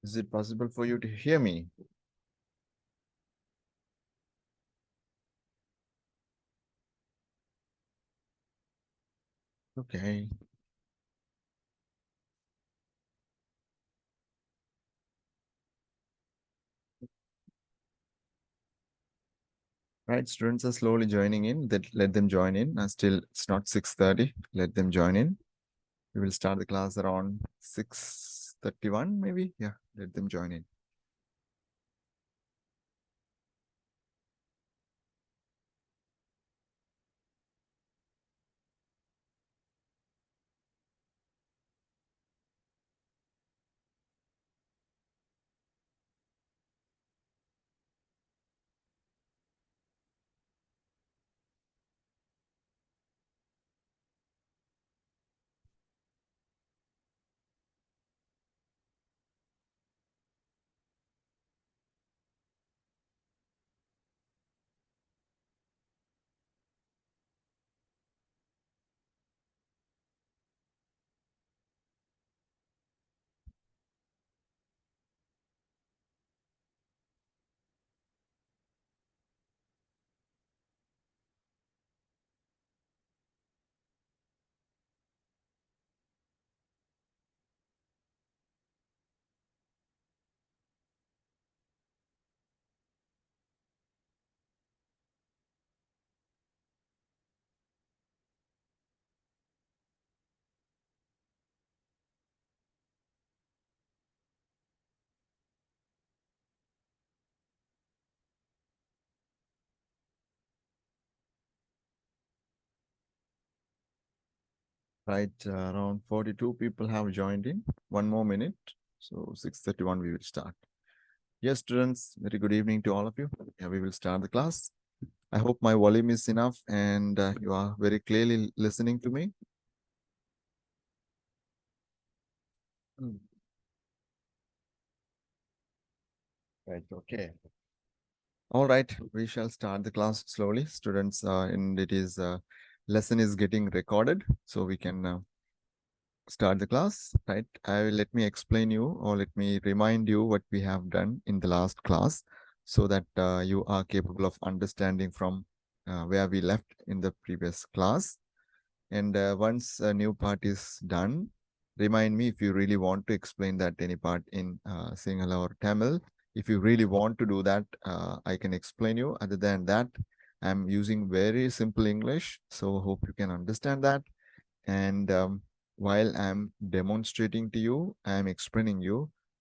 Is it possible for you to hear me? Okay. Right, students are slowly joining in. Let them join in. Still, it's not 6:30. Let them join in. We will start the class around 6:31, maybe. Yeah, let them join in. Right, around 42 people have joined in. One more minute. So 6:31 we will start. Yes, students, very good evening to all of you. Yeah, we will start the class. I hope my volume is enough and you are very clearly listening to me. Mm. Right, okay. All right, we shall start the class slowly, students. And it is lesson is getting recorded, so we can start the class. Right, let me explain you, or let me remind you what we have done in the last class, so that you are capable of understanding from where we left in the previous class. And once a new part is done, remind me if you really want to explain that any part in Sinhala or Tamil. If you really want to do that, I can explain you. Other than that, I'm using very simple English, so hope you can understand that. And while I'm demonstrating to you, I'm explaining you.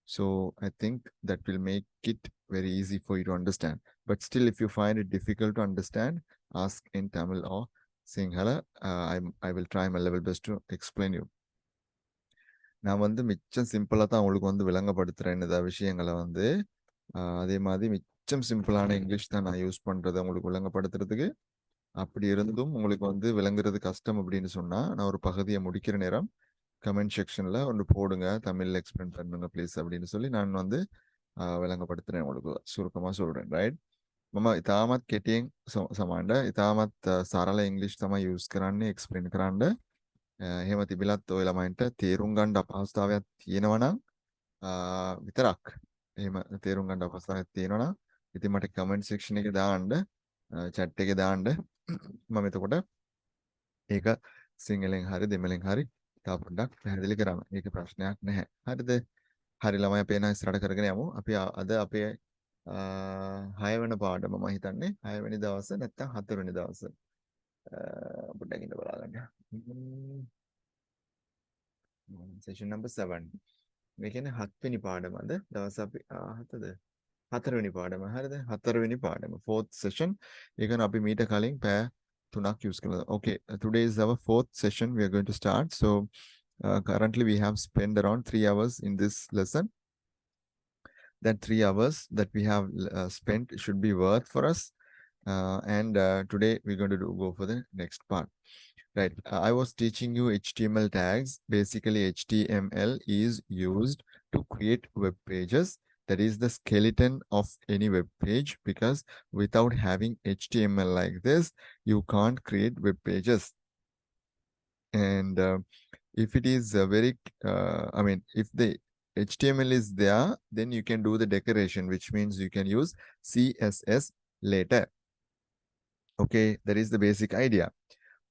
So I think that will make it very easy for you to understand. But still, if you find it difficult to understand, ask in Tamil or Sinhala. I will try my level best to explain you. நான் வந்து மிச்சம் சிம்பிளா தான் உங்களுக்கு வந்து விளங்கப்படுத்துறேன் இந்த விஷயங்களை வந்து அதே மாதிரி மிச்சம் சிம்பிளான இங்கிலீஷ் தான் நான் யூஸ் பண்றதை உங்களுக்கு விளங்கப்படுத்துறதுக்கு. அப்படி இருந்தும் உங்களுக்கு வந்து விளங்குறது கஷ்டம் அப்படின்னு சொன்னா நான் ஒரு பகுதியை முடிக்கிற நேரம் கமெண்ட் செக்ஷன்ல ஒன்று போடுங்க, தமிழ்ல எக்ஸ்பிளைன் பண்ணுங்க ப்ளீஸ் அப்படின்னு சொல்லி நான் வந்து விளங்கப்படுத்துறேன் உங்களுக்கு சுருக்கமா சொல்றேன். ரைட் මම ඉතාමත් කෙටියෙන් සමන්ඩ ඉතාමත් සරල ඉංගලිෂ් තම යස් කරන්න එක්ස්පලන් කරන්න එහෙම තිබිලත් ඔය ළමයින්ට තේරුම් ගණ්ඩ අපහස්ථාවයක් තියෙනවනම් විතරක් එහෙම තේරුම් ගණ්ඩ අපස්ථාවයක් තියෙනවා ඉතින් මට කමෙන්ට් සෙක්ෂන් එක දාන්න චැට් එක දාන්න මම එතකොට ඒක සිංහලෙන් හරි දෙමළෙන් හරි තා පොඩ්ඩක් පැහැදිලි කරන්න. ඒක ප්‍රශ්නයක් නැහැ. හරිද? හරි ළමයි අපි එන ඉස්සරහට කරගෙන යමු. අපි අද අපේ 6 වෙනි පාඩම මම හිතන්නේ 6 වෙනි දවස නැත්නම් 4 වෙනි දවස. පොඩ්ඩක් ඉඳ බලා ගන්න. Session number 7. මේ කියන්නේ 7 වෙනි පාඩමද? දවස් අපි 7ද? 4 වෙනි පාඩම. හරිද? 4 වෙනි පාඩම. Fourth session. ඒක අපි මීට කලින් පැය 3ක් use කරනවා. Okay, today is our fourth session we are going to start. So currently we have spent around 3 hours in this lesson. That 3 hours that we have spent should be worth for us. And today we're going to go for the next part. Right. I was teaching you HTML tags. Basically, HTML is used to create web pages. That is the skeleton of any web page, because without having HTML like this, you can't create web pages. And if it is if the HTML is there, then you can do the decoration, which means you can use CSS later. Okay, that is the basic idea.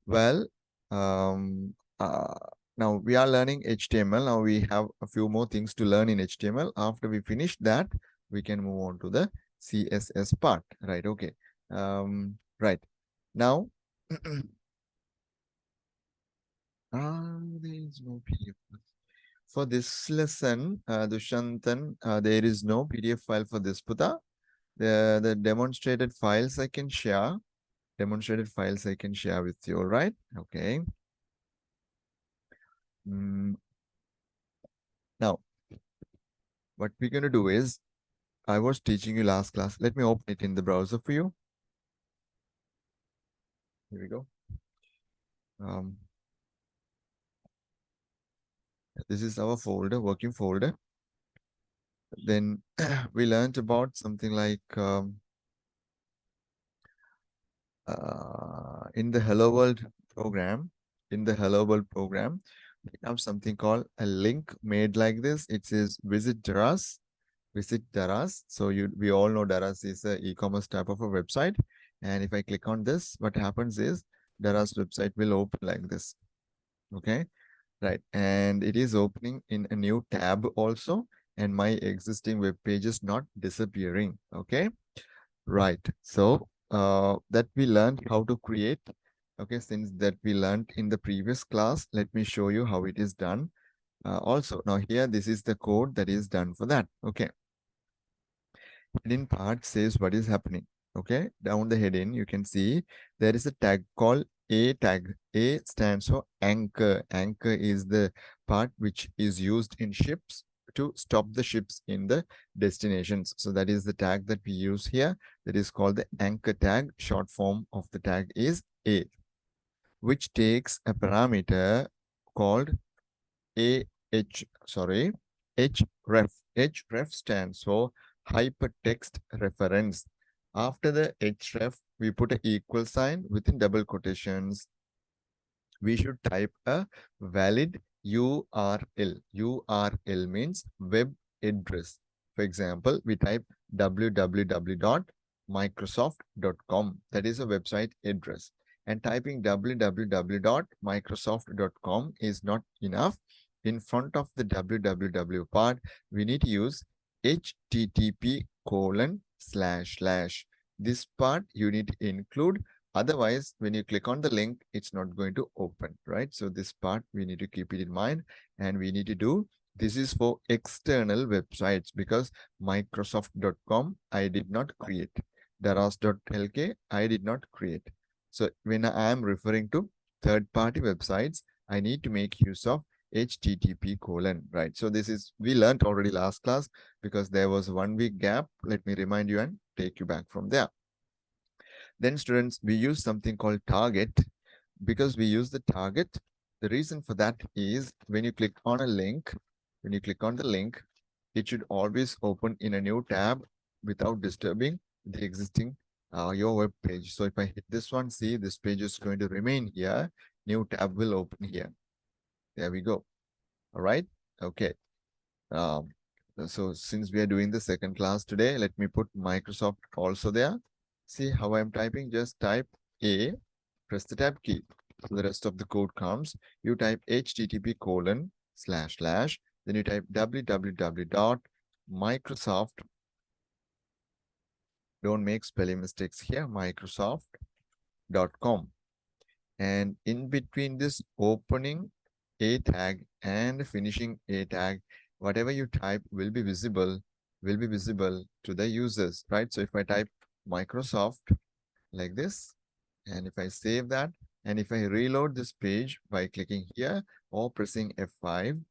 Well, um, uh, now we are learning HTML. Now we have a few more things to learn in HTML. After we finish that, we can move on to the CSS part, right? Okay. Right. Now, there is no PDF. For this lesson, Dushantan, there is no PDF file for this, Puta. The demonstrated files I can share. Demonstrated files I can share with you, all right? Okay. Now, what we're going to do is, I was teaching you last class. Let me open it in the browser for you. Here we go. This is our folder, working folder. Then we learned about something like in the Hello World program, we have something called a link made like this. It says visit Daras. Visit Daras. So we all know Daras is an e-commerce type of a website. And if I click on this, what happens is Daras website will open like this. Okay, right. And it is opening in a new tab also. And my existing web page is not disappearing. Okay, right. So that we learned how to create. Okay, since that we learned in the previous class, let me show you how it is done. Also, now here, this is the code that is done for that. Okay. Heading part says what is happening. Okay, down the heading, you can see there is a tag called A tag. A stands for anchor. Anchor is the part which is used in ships to stop the ships in the destinations. So that is the tag that we use here. That is called the anchor tag. Short form of the tag is A, which takes a parameter called href. Href stands for hypertext reference. After the href, we put an equal sign within double quotations. We should type a valid URL. URL means web address. For example, we type www.microsoft.com. That is a website address. And typing www.microsoft.com is not enough. In front of the www part, we need to use http://. This part you need to include. Otherwise, when you click on the link, it's not going to open, right? So this part, we need to keep it in mind, and we need to do, this is for external websites, because Microsoft.com, I did not create. Daras.lk, I did not create. So when I am referring to third-party websites, I need to make use of http://, right? So this is, we learned already last class, because there was 1 week gap. Let me remind you and take you back from there. Then students, we use something called target. Because we use the target, the reason for that is when you click on a link, it should always open in a new tab without disturbing the existing your web page. So if I hit this one, see, this page is going to remain here. New tab will open here. There we go. All right. Okay. So since we are doing the second class today, let me put Microsoft also there. See how I'm typing? Just type A, press the tab key. So the rest of the code comes. You type http:// then you type www.microsoft. Don't make spelling mistakes here. Microsoft.com. And in between this opening A tag and finishing A tag, whatever you type will be visible to the users, right? So if I type Microsoft like this, and if I save that, and if I reload this page by clicking here or pressing F5,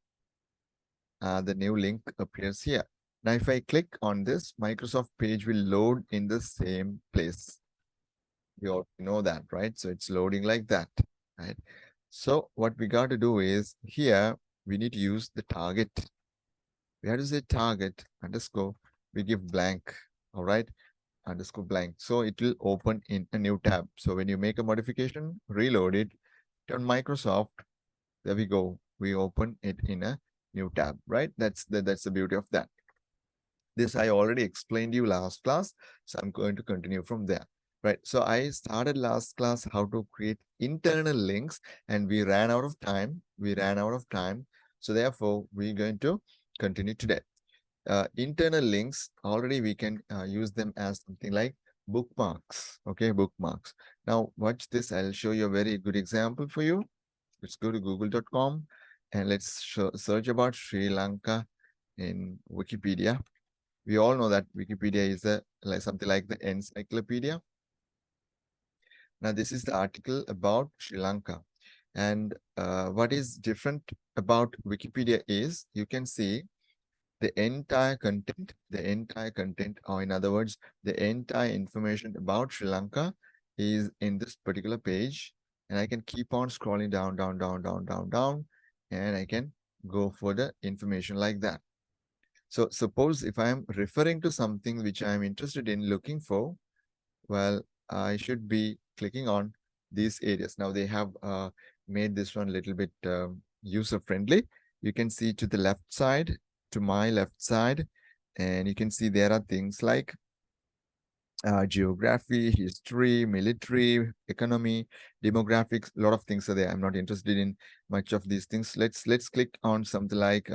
the new link appears here. Now, if I click on this, Microsoft page will load in the same place. You all know that, right? So it's loading like that, right? So what we got to do is here, we need to use the target. We have to say target underscore, we give blank, all right? Underscore blank. So it will open in a new tab. So when you make a modification, reload it on Microsoft, there we go. We open it in a new tab, right? That's the beauty of that. This I already explained you last class, so I'm going to continue from there. Right. So I started last class how to create internal links, and we ran out of time. So therefore, we're going to continue today. Internal links, already we can use them as something like bookmarks. Okay, bookmarks. Now watch this. I'll show you a very good example for you. Let's go to google.com and let's search about Sri Lanka in Wikipedia. We all know that Wikipedia is something like the encyclopedia. Now, this is the article about Sri Lanka. And what is different about Wikipedia is you can see the entire content, or in other words, the entire information about Sri Lanka is in this particular page. And I can keep on scrolling down, down, and I can go for the information like that. So suppose if I am referring to something which I am interested in looking for, well, I should be clicking on these areas. Now they have made this one a little bit user-friendly. You can see to the left side, to my left side, and you can see there are things like geography, history, military, economy, demographics, a lot of things are there. I'm not interested in much of these things. Let's click on something like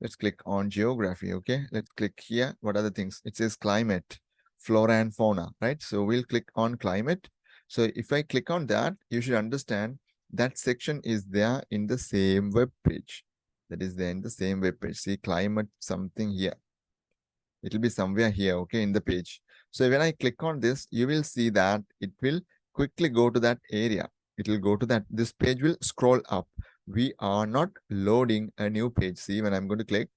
let's click on geography. Okay, let's click here. What are the things? It says climate, flora and fauna, right? So we'll click on climate. So if I click on that, you should understand that section is there in the same web page. That is there in the same web page. See climate something here. It will be somewhere here, okay, in the page. So when I click on this, you will see that it will quickly go to that area. It will go to that. This page will scroll up. We are not loading a new page. See, when I'm going to click,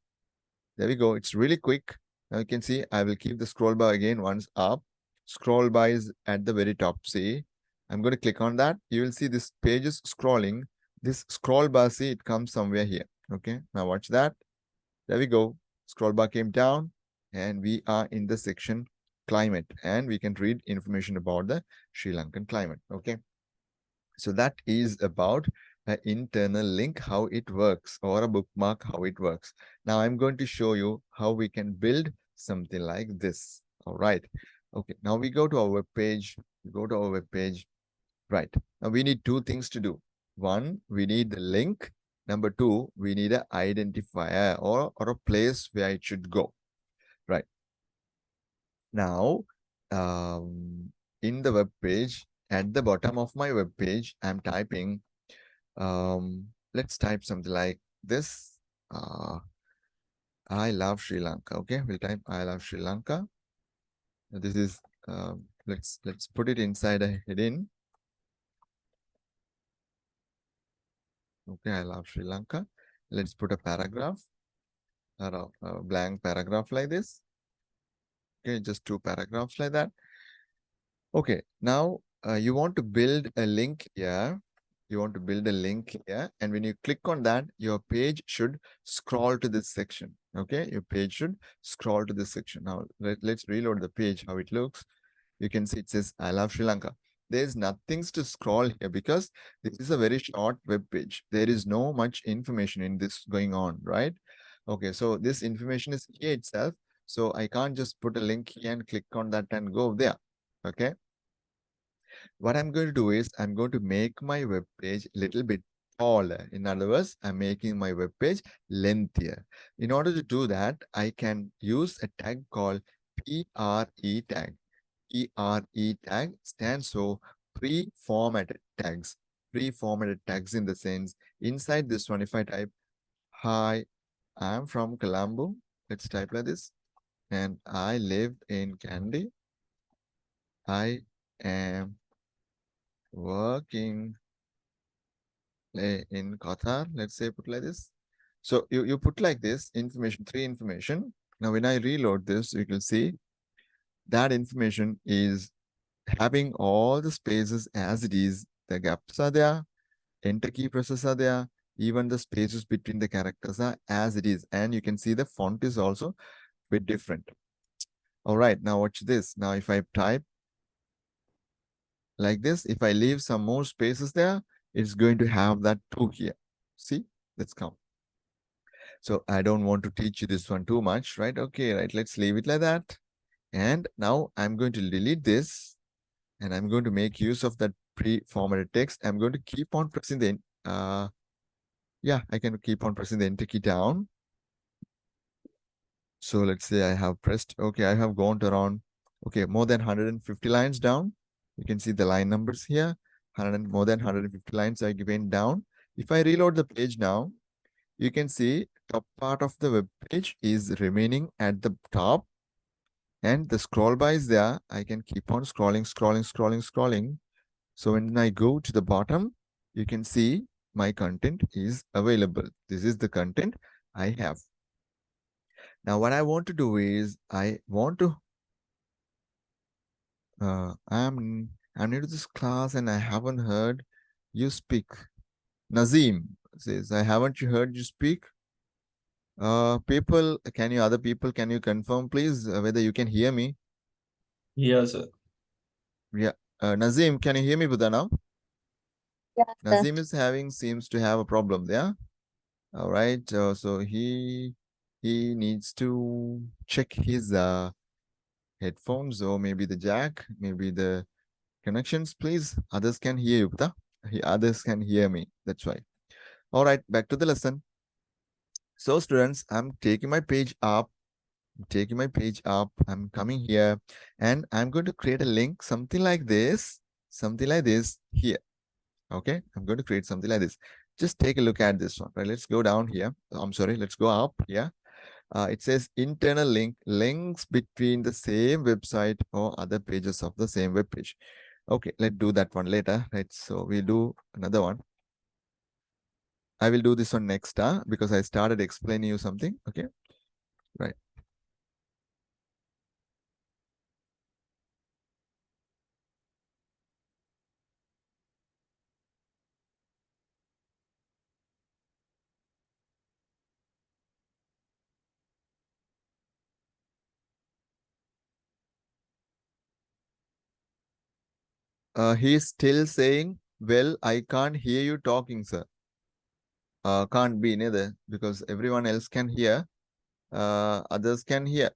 there we go. It's really quick. Now you can see I will keep the scroll bar again once up. Scroll bar is at the very top. See, I'm going to click on that. You will see this page is scrolling. This scroll bar, see, it comes somewhere here. Okay, now watch that. There we go. Scroll bar came down and we are in the section climate, and we can read information about the Sri Lankan climate. Okay. So that is about an internal link, how it works, or a bookmark, how it works. Now I'm going to show you how we can build something like this. All right. Okay. Now we go to our web page. Right. Now we need two things to do. One, we need the link. Number two, we need an identifier or a place where it should go. Right. Now, in the web page, at the bottom of my web page, I'm typing, let's type something like this. I love Sri Lanka. Okay, we'll type I love Sri Lanka. This is, let's put it inside a heading. Okay, I love Sri Lanka. Let's put a paragraph, a blank paragraph like this. Okay, just two paragraphs like that. Okay, now you want to build a link here. And when you click on that, your page should scroll to this section. Okay, your page should scroll to this section. Now let's reload the page, how it looks. You can see it says I love Sri Lanka. There's nothing to scroll here because this is a very short web page. There is no much information in this going on, right? Okay, so this information is here itself. So I can't just put a link here and click on that and go there. Okay. What I'm going to do is I'm going to make my web page a little bit taller. In other words, I'm making my web page lengthier. In order to do that, I can use a tag called PRE tag. PRE tag stands for pre-formatted tags. Pre-formatted tags in the sense, inside this one, if I type, hi, I'm from Colombo. Let's type like this. And I live in Kandy. I am working in Qatar, let's say put like this. So you put like this information, three information. Now, when I reload this, you can see that information is having all the spaces as it is. The gaps are there, enter key presses are there, even the spaces between the characters are as it is. And you can see the font is also a bit different. All right, now watch this. Now, if I type like this, if I leave some more spaces there, it's going to have that too here. See, let's count. So I don't want to teach you this one too much, right? Okay, right. Let's leave it like that. And now I'm going to delete this and I'm going to make use of that pre-formatted text. I'm going to keep on pressing the, yeah, I can keep on pressing the enter key down. So let's say I have pressed, okay, I have gone to around, okay, more than 150 lines down. You can see the line numbers here, more than 150 lines I went down. If I reload the page now, you can see top part of the web page is remaining at the top and the scroll bar is there. I can keep on scrolling. So when I go to the bottom, you can see my content is available. This is the content I have. Now, what I want to do is I want to, I'm new to this class and I haven't heard you speak. Nazim says, I haven't heard you speak. Other people, can you confirm please whether you can hear me? Yes, sir. Yeah. Nazim, can you hear me, Buddha now? Yes, sir. Nazim seems to have a problem there. All right. So he needs to check his headphones or maybe the jack, maybe the connections, please. Others can hear you, Buddha. Others can hear me. That's why. All right. Back to the lesson. So students, I'm taking my page up. I'm coming here and I'm going to create a link, something like this here. Okay, I'm going to create something like this. Just take a look at this one, right? Let's go down here. I'm sorry, let's go up here. It says internal links between the same website or other pages of the same web page. Okay, let's do that one later, right? So we'll do another one. I will do this one next, because I started explaining you something. Okay, right. He's still saying, well, I can't hear you talking, sir. Can't be neither because everyone else can hear. Others can hear.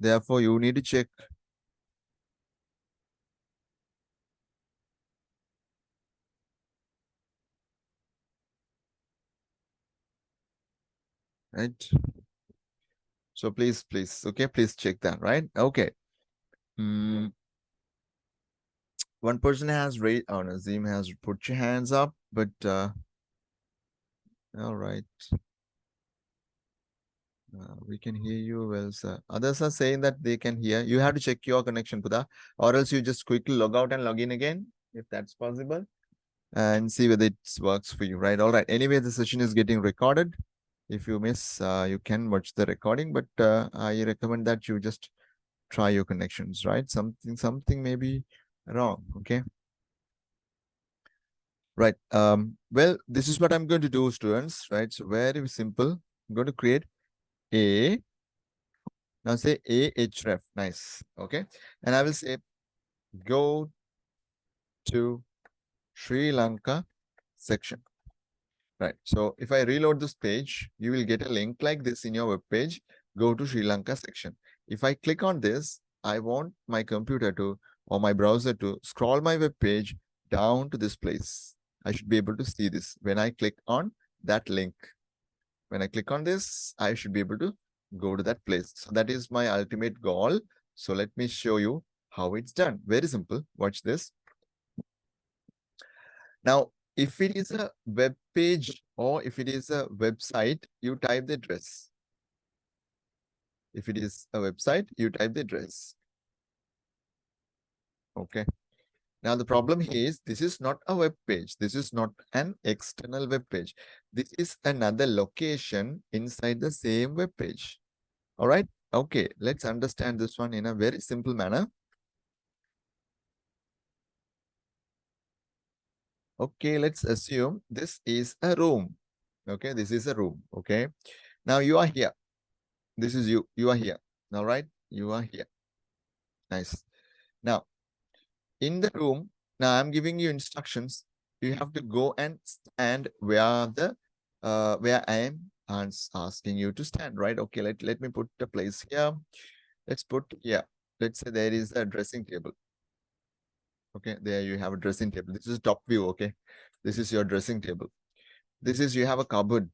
Therefore, you need to check. Right? So please, okay, please check that, right? Okay. One person has raised, oh, Nazim has put your hands up, but all right. We can hear you well, sir. Others are saying that they can hear. You have to check your connection, Buddha, or else you just quickly log out and log in again, if that's possible, and see whether it works for you, right? All right. Anyway, the session is getting recorded. If you miss, you can watch the recording, but I recommend that you just try your connections, right? Something may be wrong, okay? Right. Well, this is what I'm going to do, students, right? So very simple. I'm going to create a, now say ahref, nice, okay? And I will say, go to Sri Lanka section, right? So if I reload this page, you will get a link like this in your web page, go to Sri Lanka section. If I click on this, I want my computer to, or my browser to scroll my web page down to this place. I should be able to see this when I click on that link. When I click on this, I should be able to go to that place. So that is my ultimate goal. So let me show you how it's done. Very simple. Watch this. Now, if it is a web page or if it is a website, you type the address. If it is a website, you type the address. Okay. Now, the problem is this is not a web page. This is not an external web page. This is another location inside the same web page. All right. Okay. Let's understand this one in a very simple manner. Okay. Let's assume this is a room. Okay. This is a room. Okay. Now you are here. This is you. You are here. All right. You are here. Nice. Now, in the room, now I'm giving you instructions. you have to go and stand where I am asking you to stand, right? Okay, let me put a place here. Let's put, yeah, let's say there is a dressing table. Okay, there you have a dressing table. This is top view, okay? This is your dressing table. This is, you have a cupboard,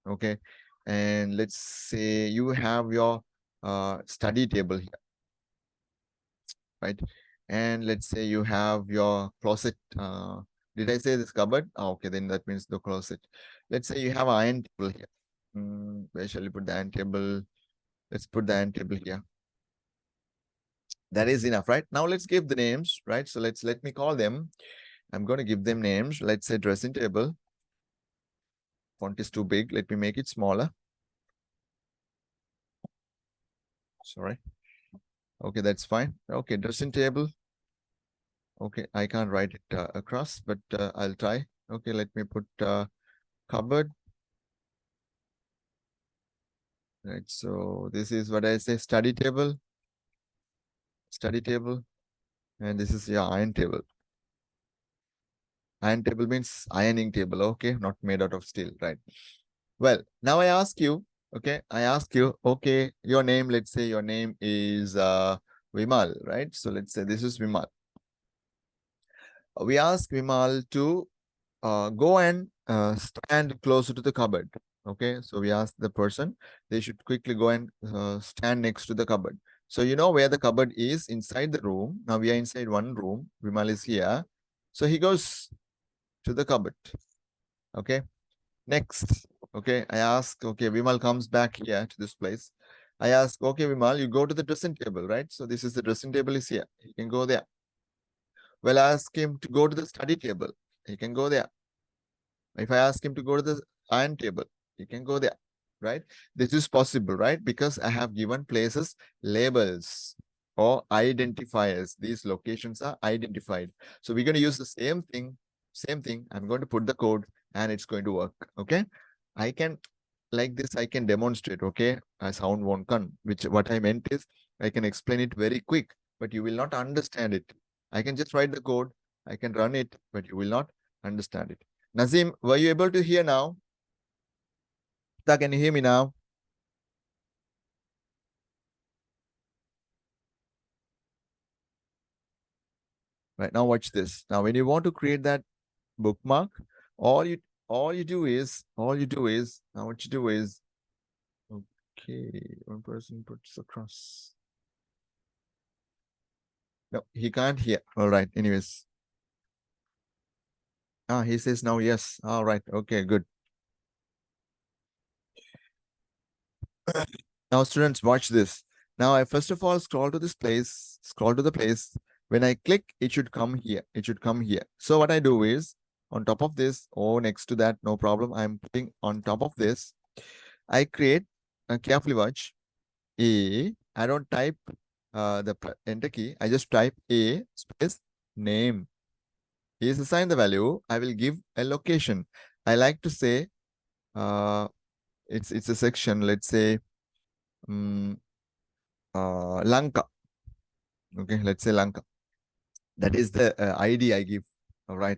okay? And let's say you have your study table here, right? And let's say you have your closet. Did I say this cupboard? Oh, okay, then that means the closet. Let's say you have an iron table here. Where shall you put the iron table? Let's put the iron table here. That is enough, right? Now let's give the names, right? So let me call them. I'm going to give them names. Let's say dressing table. Font is too big. Let me make it smaller. Sorry. Okay, that's fine. Okay, dressing table. Okay, I can't write it across, but I'll try. Okay, let me put cupboard. Right, so this is what I say, study table, and this is your iron table. Iron table means ironing table, okay, not made out of steel, right? Well, now I ask you, okay, okay, your name, let's say your name is Vimal, right? So let's say this is Vimal. We ask Vimal to go and stand closer to the cupboard. Okay, so we ask the person, they should quickly go and stand next to the cupboard. So you know where the cupboard is inside the room. Now we are inside one room. Vimal is here. So he goes to the cupboard. Okay, next. Okay, I ask, okay, Vimal comes back here to this place. I ask, okay, Vimal, you go to the dressing table, right? So this is the dressing table is here. He can go there. Well, I ask him to go to the study table. He can go there. If I ask him to go to the iron table, he can go there, right? This is possible, right? Because I have given places labels or identifiers. These locations are identified. So we're going to use the same thing. I'm going to put the code and it's going to work, okay? I can, like this, I can demonstrate, okay? A sound won't come, which what I meant is I can explain it very quick, but you will not understand it. I can just write the code, I can run it, but you will not understand it. Nazim, were you able to hear now? Can you hear me now? Right now, watch this. Now, when you want to create that bookmark, all you do is now what you do is, okay, one person puts across. No, he can't hear. All right. Anyways. He says now yes. All right. Okay, good. Now, students, watch this. Now, I first of all scroll to the place. When I click, it should come here. So what I do is, on top of this or next to that, no problem. I'm putting on top of this. I create, carefully watch, I don't type the enter key. I just type A space name. Is assigned the value. I will give a location. I like to say, it's a section. Let's say, Lanka. Okay, let's say Lanka. That is the ID I give. All right.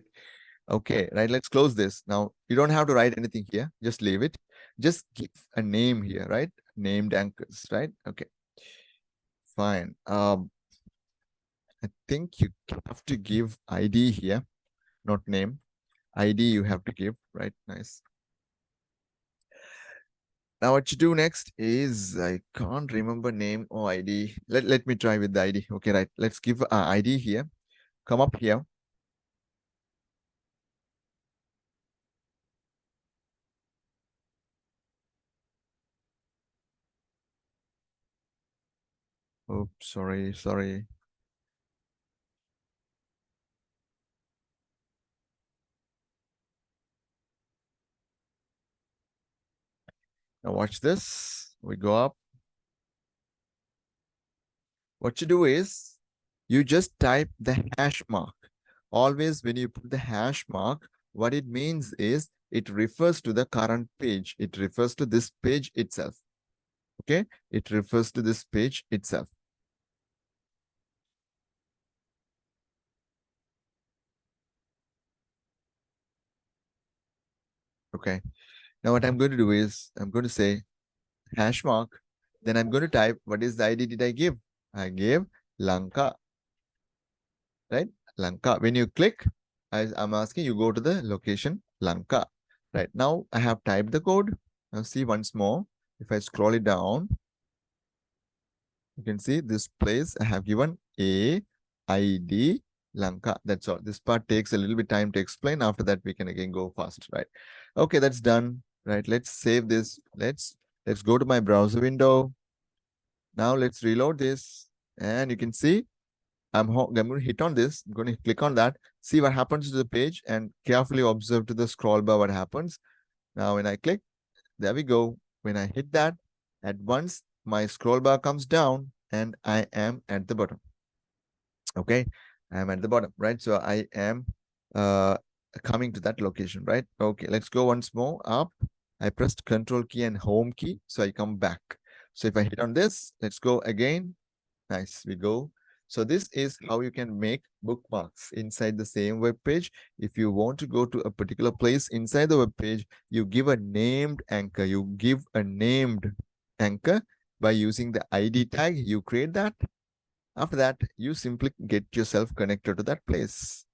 Okay, right. Let's close this. Now, you don't have to write anything here. Just leave it. Just give a name here, right? Named anchors, right? Okay. Fine. I think you have to give ID here, not name. ID you have to give, right? Nice. Now what you do next is, I can't remember name or ID. Let me try with the ID. Okay, right. Let's give ID here. Come up here. Oh, sorry. Now watch this. We go up. What you do is, you just type the hash mark. Always when you put the hash mark, what it means is it refers to the current page. It refers to this page itself. Okay? It refers to this page itself. Okay. Now what I'm going to do is I'm going to say hash mark. Then I'm going to type what is the ID did I give? I gave Lanka, right? Lanka. When you click, I'm asking you go to the location Lanka. Right now I have typed the code. Now see once more. If I scroll it down, you can see this place I have given AID Lanka. That's all. This part takes a little bit time to explain. After that, we can again go fast, right? Okay, that's done. Right. Let's save this. Let's go to my browser window. Now let's reload this. And you can see I'm going to hit on this. I'm going to click on that, see what happens to the page, and carefully observe to the scroll bar what happens. Now, when I click, there we go. When I hit that, at once my scroll bar comes down and I am at the bottom. Okay, I am at the bottom, right? So I am coming to that location, right? Okay, let's go once more up. I pressed Control key and Home key, so I come back. So if I hit on this, let's go again. Nice, we go. So this is how you can make bookmarks inside the same web page. If you want to go to a particular place inside the web page, you give a named anchor. You give a named anchor by using the ID tag. You create that. After that, you simply get yourself connected to that place.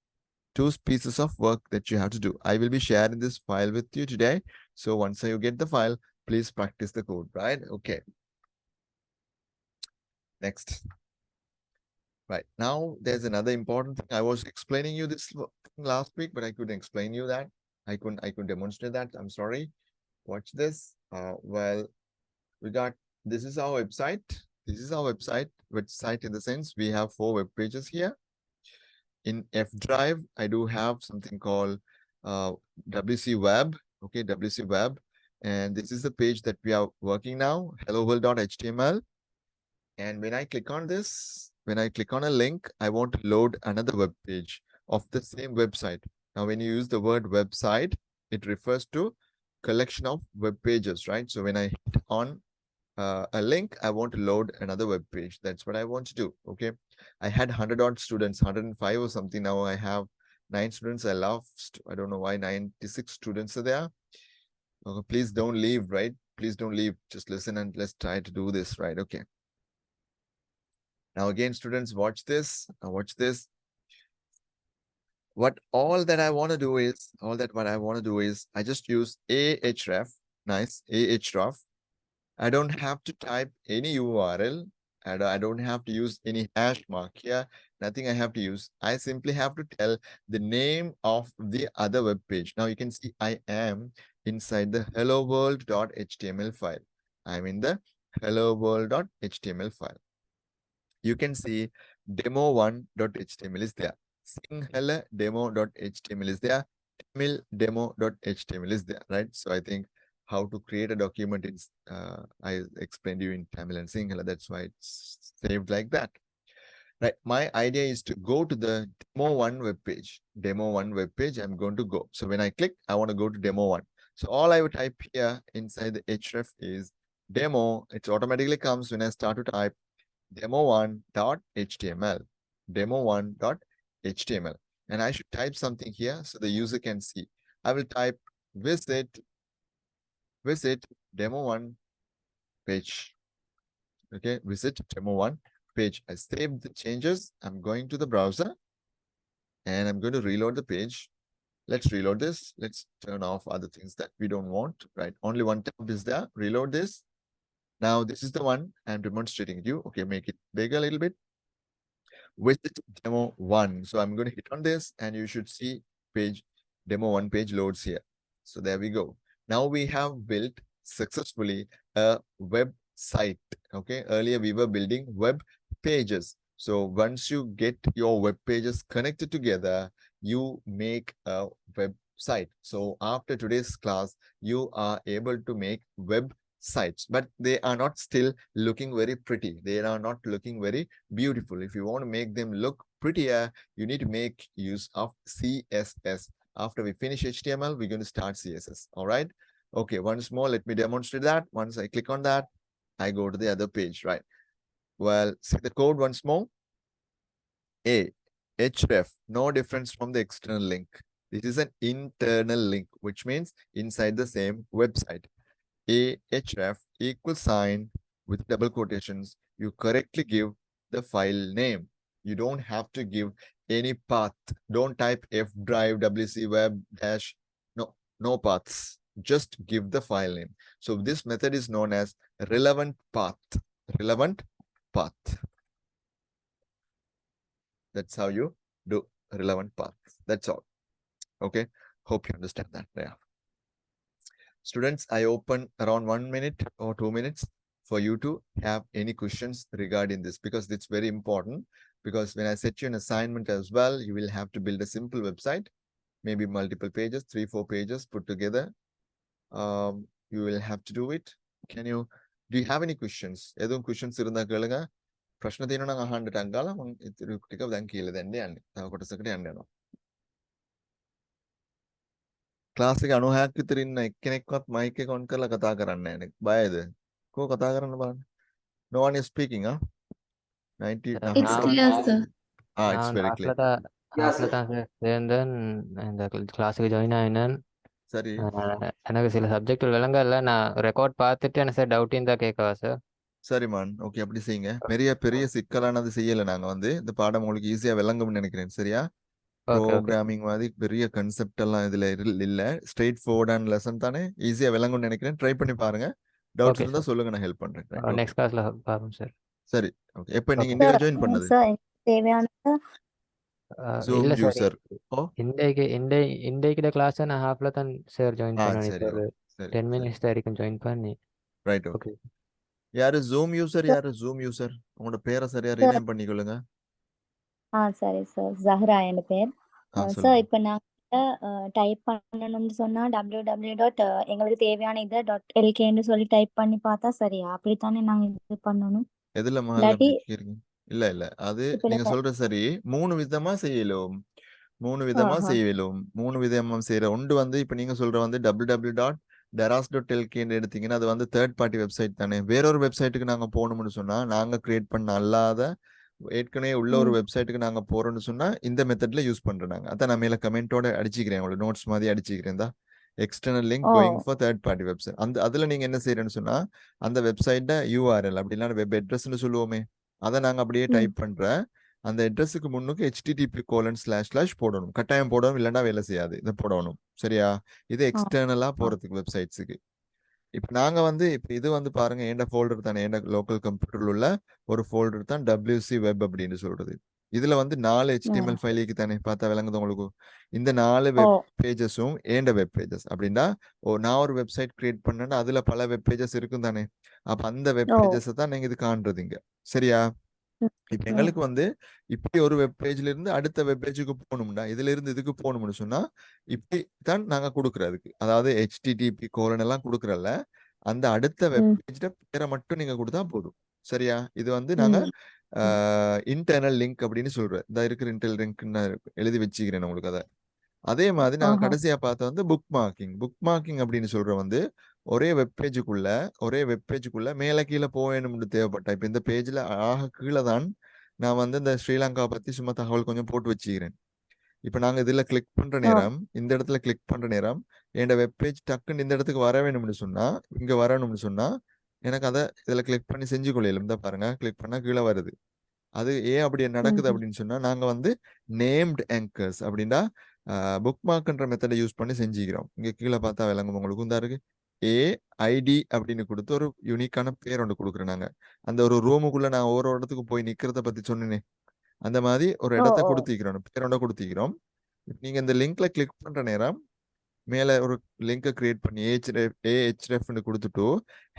Two pieces of work that you have to do. I will be sharing this file with you today. So once you get the file, please practice the code, right? Okay. Next. Right. Now, there's another important thing. I was explaining you this last week, but I couldn't explain you that. I couldn't demonstrate that. I'm sorry. Watch this. Well, this is our website. This is our website in the sense we have 4 web pages here. In F drive, I do have something called WC Web. Okay, WC Web. And this is the page that we are working now, helloworld.html. And when I click on this, when I click on a link, I want to load another web page of the same website. Now, when you use the word website, it refers to collection of web pages, right? So when I hit on a link, I want to load another web page. That's what I want to do. Okay. I had 100 odd students, 105 or something. Now I have 9 students. I lost, I don't know why 96 students are there. Okay, please don't leave, right? Please don't leave. Just listen and let's try to do this, right? Okay. Now again, students, watch this. Watch this. What I want to do is, I just use Ahref. Nice, Ahref. I don't have to type any URL. And I don't have to use any hash mark here. Nothing I have to use. I simply have to tell the name of the other web page. Now you can see I am inside the helloworld.html file. I'm in the helloworld.html file. You can see demo1.html is there. Sinhala demo.html is there. Tamil demo.html is there, right? So I think how to create a document is, I explained you in Tamil and Sinhala. That's why it's saved like that. Right. My idea is to go to the demo1 web page. Demo1 web page, I'm going to go. So when I click, I want to go to demo1. So all I would type here inside the href is demo. It automatically comes when I start to type demo1.html, demo1.html. And I should type something here so the user can see. I will type visit demo1 page. Okay, visit demo1 page. I saved the changes. I'm going to the browser and I'm going to reload the page. Let's reload this. Let's turn off other things that we don't want, right? Only one tab is there. Reload this. Now, this is the one I'm demonstrating to you. Okay, make it bigger a little bit. Visit demo1. So I'm going to hit on this and you should see page demo1 page loads here. So there we go. Now we have built successfully a website. Okay, earlier we were building web pages. So once you get your web pages connected together, you make a website. So after today's class, you are able to make web sites, but they are not still looking very pretty. They are not looking very beautiful. If you want to make them look prettier, you need to make use of CSS. After we finish HTML, we're going to start CSS. All right. Okay. Once more, let me demonstrate that. Once I click on that, I go to the other page, right? Well, see the code once more. Href, no difference from the external link. This is an internal link, which means inside the same website. ahref equals sign with double quotations. You correctly give the file name. You don't have to give any path. Don't type f drive wc web dash. No paths. Just give the file name. So this method is known as relevant path. Relevant path. That's how you do relevant path. That's all. Okay. Hope you understand that. Yeah. Students, I open around 1 minute or 2 minutes for you to have any questions regarding this, because it's very important. Because when I set you an assignment as well, you will have to build a simple website, maybe multiple pages, 3-4 pages put together. You will have to do it. Do you have any questions? Edun questions irundha kelunga. ප්‍රශ්න තියෙනවා නම් අහන්න ටක් ගාලා මම ඉතින් ටික දැන් කියලා දෙන්න යන්නේ. තව කොටසකට යන්න යනවා. ක්ලාස් එක 96ක් විතර ඉන්න එක්කෙනෙක්වත් මයික් එක ඔන් කරලා කතා කරන්නේ නැහැ නේ. බයද? කොහොම කතා කරන්න බලන්න. No one is speaking, huh? 90 It's clear, sir. it's very clear. சேர்ந்தேன் இந்த கிளாஸுக்கு ஜாயின் ஆயினேன். சரி. எனக்கு சில சப்ஜெக்ட் விளங்கல. நான் ரெக்கார்ட் பார்த்துட்டு எனக்கு சார் டவுட் இருந்தா கேட்கவா சார்? சரி மான், ஓகே, அப்படி செய்யுங்க. பெரிய சிக்கலானது செய்யல. நாங்க வந்து இந்த பாடம் உங்களுக்கு ஈஸியா விளங்கும்னு நினைக்கிறேன். சரியா? ப்ரோக்ராமிங் மாதிரி பெரிய கான்செப்ட் எல்லாம் இதுல இல்ல. ஸ்ட்ரெயிட் ஃபார்வர்டான லெசன் தானே, ஈஸியா விளங்கும்னு நினைக்கிறேன். ட்ரை பண்ணி பாருங்க. டவுட்ஸ் இருந்தா சொல்லுங்க, நான் ஹெல்ப் பண்றேன். நெக்ஸ்ட் கிளாஸ்ல பாப்போம் சார். சரி, ஓகே. எப்ப நீங்க இந்தியால ஜாயின் பண்ணது? சார் தேவையான Zoom இல்ல சார், user. இன்றைக்கு கிளாஸ் நான் ஹாஃப்ல தான் சார் ஜாயின் பண்ணேன். சரி, ஒரு 10 மினிட்ஸ் வரைக்கும் ஜாயின் பண்ணி. Right, okay. யாரு ஜூம் யூசர்? உங்களோட பேரை சரியா ரீநேம் பண்ணிக்கொள்ளுங்க. சரி சார், ஜஹ்ரா என் பேர். சார் இப்போ நான் டைப் பண்ணணும்னு சொன்னா www. எங்களுக்கு தேவையான இதை .lkன்னு சொல்லி டைப் பண்ணி பார்த்தா சரியா? அப்படித்தானே நாங்க இது பண்ணணும்? எதுல மாதிரி இல்ல அது நீங்க சொல்ற சரி. 3 விதமா செய்யலும். 3 விதமா செய்யற ஒன்று வந்து இப்ப நீங்க சொல்ற வந்து www.daras.lk எடுத்தீங்கன்னா அது வந்து தேர்ட் பார்ட்டி வெப்சைட் தானே. வேறொரு வெப்சைட்டுக்கு நாங்க போகணும்னு சொன்னா, நாங்க கிரியேட் பண்ண அல்லாத ஏற்கனவே உள்ள ஒரு வெப்சைட்டுக்கு நாங்க போறோம்னு சொன்னா இந்த மெத்தட்ல யூஸ் பண்றோம் நாங்க. அதான் நான் மேல கமெண்டோட அடிச்சுக்கிறேன், உங்களுக்கு நோட்ஸ் மாதிரி அடிச்சுக்கிறேன் தான். External link going for third party website. அதுல நீங்க என்ன செய்யறேன்னு சொன்னா, அந்த வெப்சைட்ட URL அப்படின்னா வெப் அட்ரஸ்ன்னு சொல்லுவோமே, அதை நாங்க அப்படியே டைப் பண்ற அந்த அட்ரஸுக்கு முன்னுக்கு http:// போடணும். கட்டாயம் போடணும், இல்லைன்னா வேலை செய்யாது. இதை போடணும். சரியா? இது எக்ஸ்டர்னலா போறதுக்கு வெப்சைட்ஸுக்கு. இப்ப நாங்க வந்து இப்ப இது வந்து பாருங்க, எந்த ஃபோல்டர் தானே, எந்த லோக்கல் கம்ப்யூட்டர்ல உள்ள ஒரு ஃபோல்டர் தான் WC வெப் அப்படின்னு சொல்றது. இதுல வந்து 4 HTML ஃபைலுக்கு தானே. பார்த்தா விளங்குது உங்களுக்கு? இந்த 4 வெப் பேஜஸும் ஏண்ட வெப் பேஜஸ். அப்படின்னா நான் ஒரு வெப்சைட் கிரியேட் பண்ணேன்னா அதுல பல வெப் பேஜஸ் இருக்கும் தானே. அப்ப அந்த வெப் பேஜஸ் தான் நீங்க இது காண்றதுங்க. சரியா? இப்ப எங்களுக்கு வந்து இப்படி ஒரு வெப் பேஜ்ல இருந்து அடுத்த வெப் பேஜுக்கு போகணும்னா, இதுல இருந்து இதுக்கு போகணும்னு சொன்னா இப்படி தான் நாங்க கொடுக்கறதுக்கு, அதாவது HTTP எல்லாம் கொடுக்கறல, அந்த அடுத்த வெப் பேஜ்ல பேரை மட்டும் நீங்க கொடுத்தா போதும். சரியா? இது வந்து நாங்க இன்டர்னல் லிங்க் அப்படின்னு சொல்றேன். இந்த இருக்கிற இன்டர்னல் லிங்க் நான் எழுதி வச்சுக்கிறேன் உங்களுக்கு. அதை அதே மாதிரி நாங்க கடைசியா பார்த்த வந்து புக் மார்க்கிங் அப்படின்னு சொல்ற வந்து ஒரே வெப்பேஜுக்குள்ள மேல கீழே போகணும்னு தேவைப்பட்டா. இப்ப இந்த பேஜ்ல கீழே தான் நான் வந்து இந்த ஸ்ரீலங்கா பத்தி சும்மா தகவல் கொஞ்சம் போட்டு வச்சுக்கிறேன். இப்ப நாங்க இதுல கிளிக் பண்ற நேரம், இந்த இடத்துல கிளிக் பண்ற நேரம் என்னோட வெப்பேஜ் டக்குன்னு இந்த இடத்துக்கு வர வேணும்னு சொன்னா, இங்க வரணும்னு சொன்னா எனக்கு அதை இதுல கிளிக் பண்ணி செஞ்சு கொள்ளையிலும். இந்த பாருங்க, கிளிக் பண்ணா கீழே வருது. அது ஏன் அப்படி நடக்குது அப்படின்னு சொன்னா, நாங்க வந்து நேம்ட் ஆங்கர்ஸ் அப்படின்னா புக் மார்க்ன்ற மெத்தடை யூஸ் பண்ணி செஞ்சுக்கிறோம். இங்க கீழே பார்த்தா விளங்கும் உங்களுக்கு. தான் இருக்கு AID அப்படின்னு கொடுத்து ஒரு யூனிக்கான பேர் ஒன்று கொடுக்குறோம் நாங்க. அந்த ஒரு ரூமுக்குள்ள நான் ஒவ்வொரு இடத்துக்கு போய் நிக்கிறத பத்தி சொன்னேனே, அந்த மாதிரி ஒரு இடத்த கொடுத்திக்கிறோம், பேரோட கொடுத்திக்கிறோம். நீங்க இந்த லிங்க்ல கிளிக் பண்ற நேரம் மேல ஒரு லிங்கை கிரியேட் பண்ணி AHREFன்னு கொடுத்துட்டு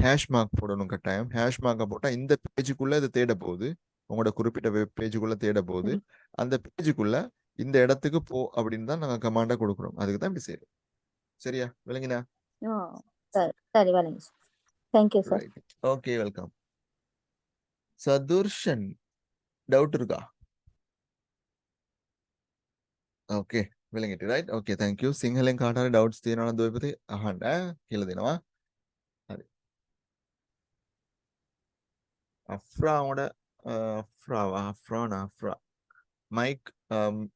ஹேஷ் மார்க் போடணும் கட்டாயம். ஹேஷ் மார்க்கை போட்டா இந்த பேஜுக்குள்ள இது தேட போகுது, உங்களோட குறிப்பிட்ட வெப் பேஜுக்குள்ள தேட போகுது. அந்த பேஜுக்குள்ள இந்த இடத்துக்கு போ அப்படின்னு தான் நாங்க கமாண்டா கொடுக்குறோம். அதுக்கு தான் இப்படி செய்யறோம். சரியா? விளங்கினா? சரி, விளங்கி. Thank you sir. Okay, welcome. Sathurshan, doubt இருக்கா? ஓகே, விளங்கிட்டு ரைட். Okay, thank you. සිංහලෙන් කාට හරි ඩවුට්ස් තියෙනවා නම් දුවපතේ අහන්න කියලා දෙනවා. හරි. අෆ්‍රා උඩ අෆ්‍රා මයික්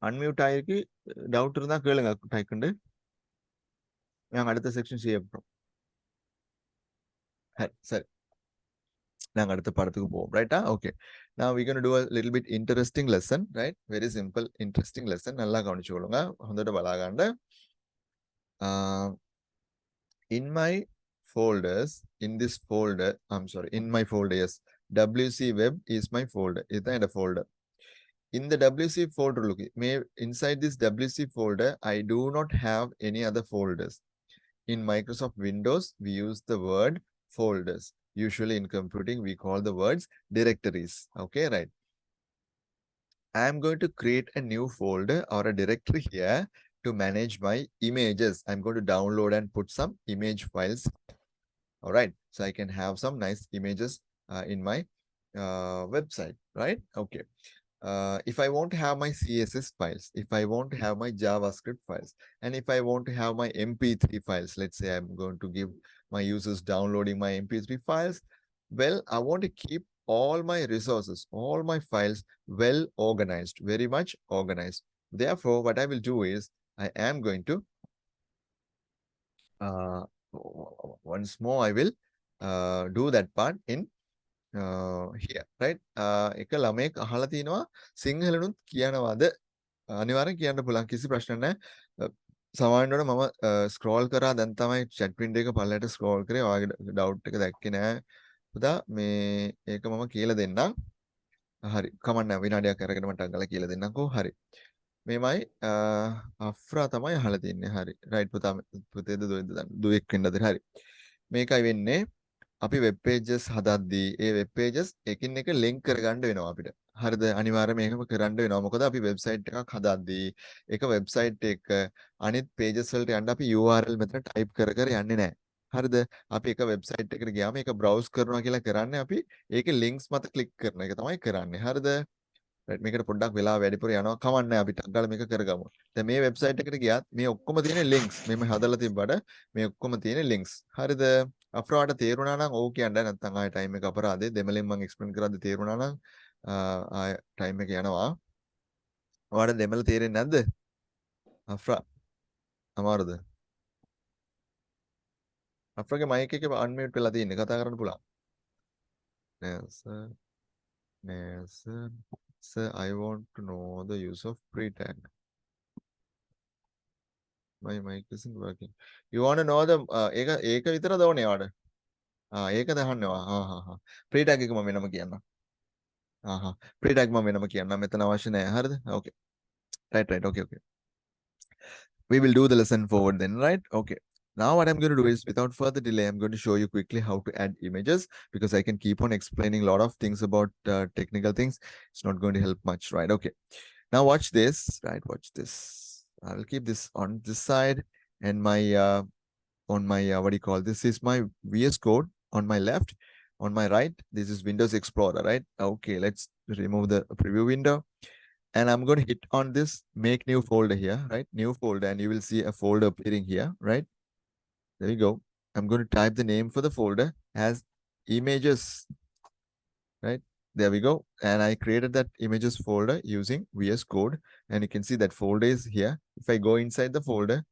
unmute ആയിരിക്കും ഡൗട്ട് இருந்தா കേளுங்க ടൈക്കുണ്ട് ഞാൻ അടുത്ത സെക്ഷൻ ചെയ്യപ്പെടും സരി ഞങ്ങൾ അടുത്ത പാഠத்துக்கு പോവും റൈറ്റാ okay now we're going to do a little bit interesting lesson, right? Very simple interesting lesson. நல்லா கவனிச்சுக்கொள்ளுங்க வந்துட்டு பலாகாண்டு in my folders, in this folder, I'm sorry, in my folder, yes, WC web is my folder. Is that a folder? In the WC folder, look, inside this WC folder, I do not have any other folders. In Microsoft Windows, we use the word folders. Usually in computing, we call the words directories. Okay, right. I am going to create a new folder or a directory here to manage my images. I'm going to download and put some image files. All right. So I can have some nice images in my website, right? Okay. If I want to have my CSS files, if I want to have my JavaScript files, and if I want to have my MP3 files, let's say I'm going to give my users downloading my MP3 files, well, I want to keep all my resources, all my files well organized, very much organized. Therefore, what I will do is I am going to, once more, I will do that part in here, right? එක ළමයෙක් අහලා තිනවා සිංහලනුත් කියනවාද අනිවාර්යෙන් කියන්න පුළුවන් කිසි ප්‍රශ්න නැහැ. සමහරවිට මම ස්ක්‍රෝල් කරා දැන් තමයි chat window එක පල්ලයට ස්ක්‍රෝල් කරේ. ඔයාගේ ඩවුට් එක දැක්කේ නැහැ. පුතා මේ ඒක මම කියලා දෙන්නම්. හරි. කමන්න නැහැ. විනාඩියක් අරගෙන මට අංගල කියලා දෙන්නම්කෝ. හරි. මේමයි අෆ්රා තමයි අහලා තින්නේ. හරි. රයිට් පුතා පුතේද දුවෙක් වෙන්නද? හරි. මේකයි වෙන්නේ. අපි වෙබ් පේජස් හදද්දී ඒ වෙබ් පේජස් එකින් එක ලින්ක් කරගන්න වෙනවා අපිට. හරිද? අනිවාර්යයෙන්ම මේකම කරන්න වෙනවා. මොකද අපි වෙබ්සයිට් එකක් හදද්දී ඒක වෙබ්සයිට් එක අනිත් පේජස් වලට යන්න අපි URL මෙතන ටයිප් කර කර යන්නේ නැහැ. හරිද? අපි එක වෙබ්සයිට් එකකට ගියාම ඒක බ්‍රවුස් කරනවා කියලා කරන්නේ අපි ඒකේ ලින්ක්ස් මත ක්ලික් කරන එක තමයි කරන්නේ. හරිද? රයිට් මේකට පොඩ්ඩක් වෙලා වැඩිපුර යනවා කමන්නේ අපි ටක් ගාලා මේක කරගමු. දැන් මේ වෙබ්සයිට් එකට ගියාත් මේ ඔක්කොම තියෙන ලින්ක්ස් මෙහෙම හදලා තිබ්බට මේ ඔක්කොම තියෙන ලින්ක්ස්. හරිද? අප්‍රාට තේරුණා නම් ඔව් කියන්න නැත්නම් ආයෙ ටයිම් එක අපරාදේ දෙමළෙන් මම එක්ස්ප්ලেইন කරද්දි තේරුණා නම් ආයෙ ටයිම් එක යනවා. ඔයාලට දෙමළ තේරෙන්නේ නැද්ද? අප්‍රා අමාරුද? අප්‍රාගේ මයික් එක අන්මියුට් වෙලා තියෙන්නේ කතා කරන්න පුළුවන්. නෑ සර්. නෑ sir. Sir, I want to know the use of pre-tag. My mic isn't working. You want to know the ඒක විතරද ඕනේ ඔයාලට? ඒක දහන්නවා. pre-tag එක මම වෙනම කියන්නම්. pre-tag මම වෙනම කියන්නම්. මෙතන අවශ්‍ය නැහැ. හරිද? Okay. Right. Okay. We will do the lesson forward then, right? Okay. Now what I'm going to do is, without further delay, I'm going to show you quickly how to add images, because I can keep on explaining a lot of things about technical things. It's not going to help much, right? Okay. Now watch this, right? Watch this. I'll keep this on this side, and my on my what do you call this? Is my VS Code on my left. On my right, this is Windows Explorer, right? Okay, let's remove the preview window. And I'm going to hit on this make new folder here, right? New folder, and you will see a folder appearing here, right? There we go. I'm going to type the name for the folder as images, right? There we go. And I created that images folder using VS Code, and you can see that folder is here. If I go inside the folder,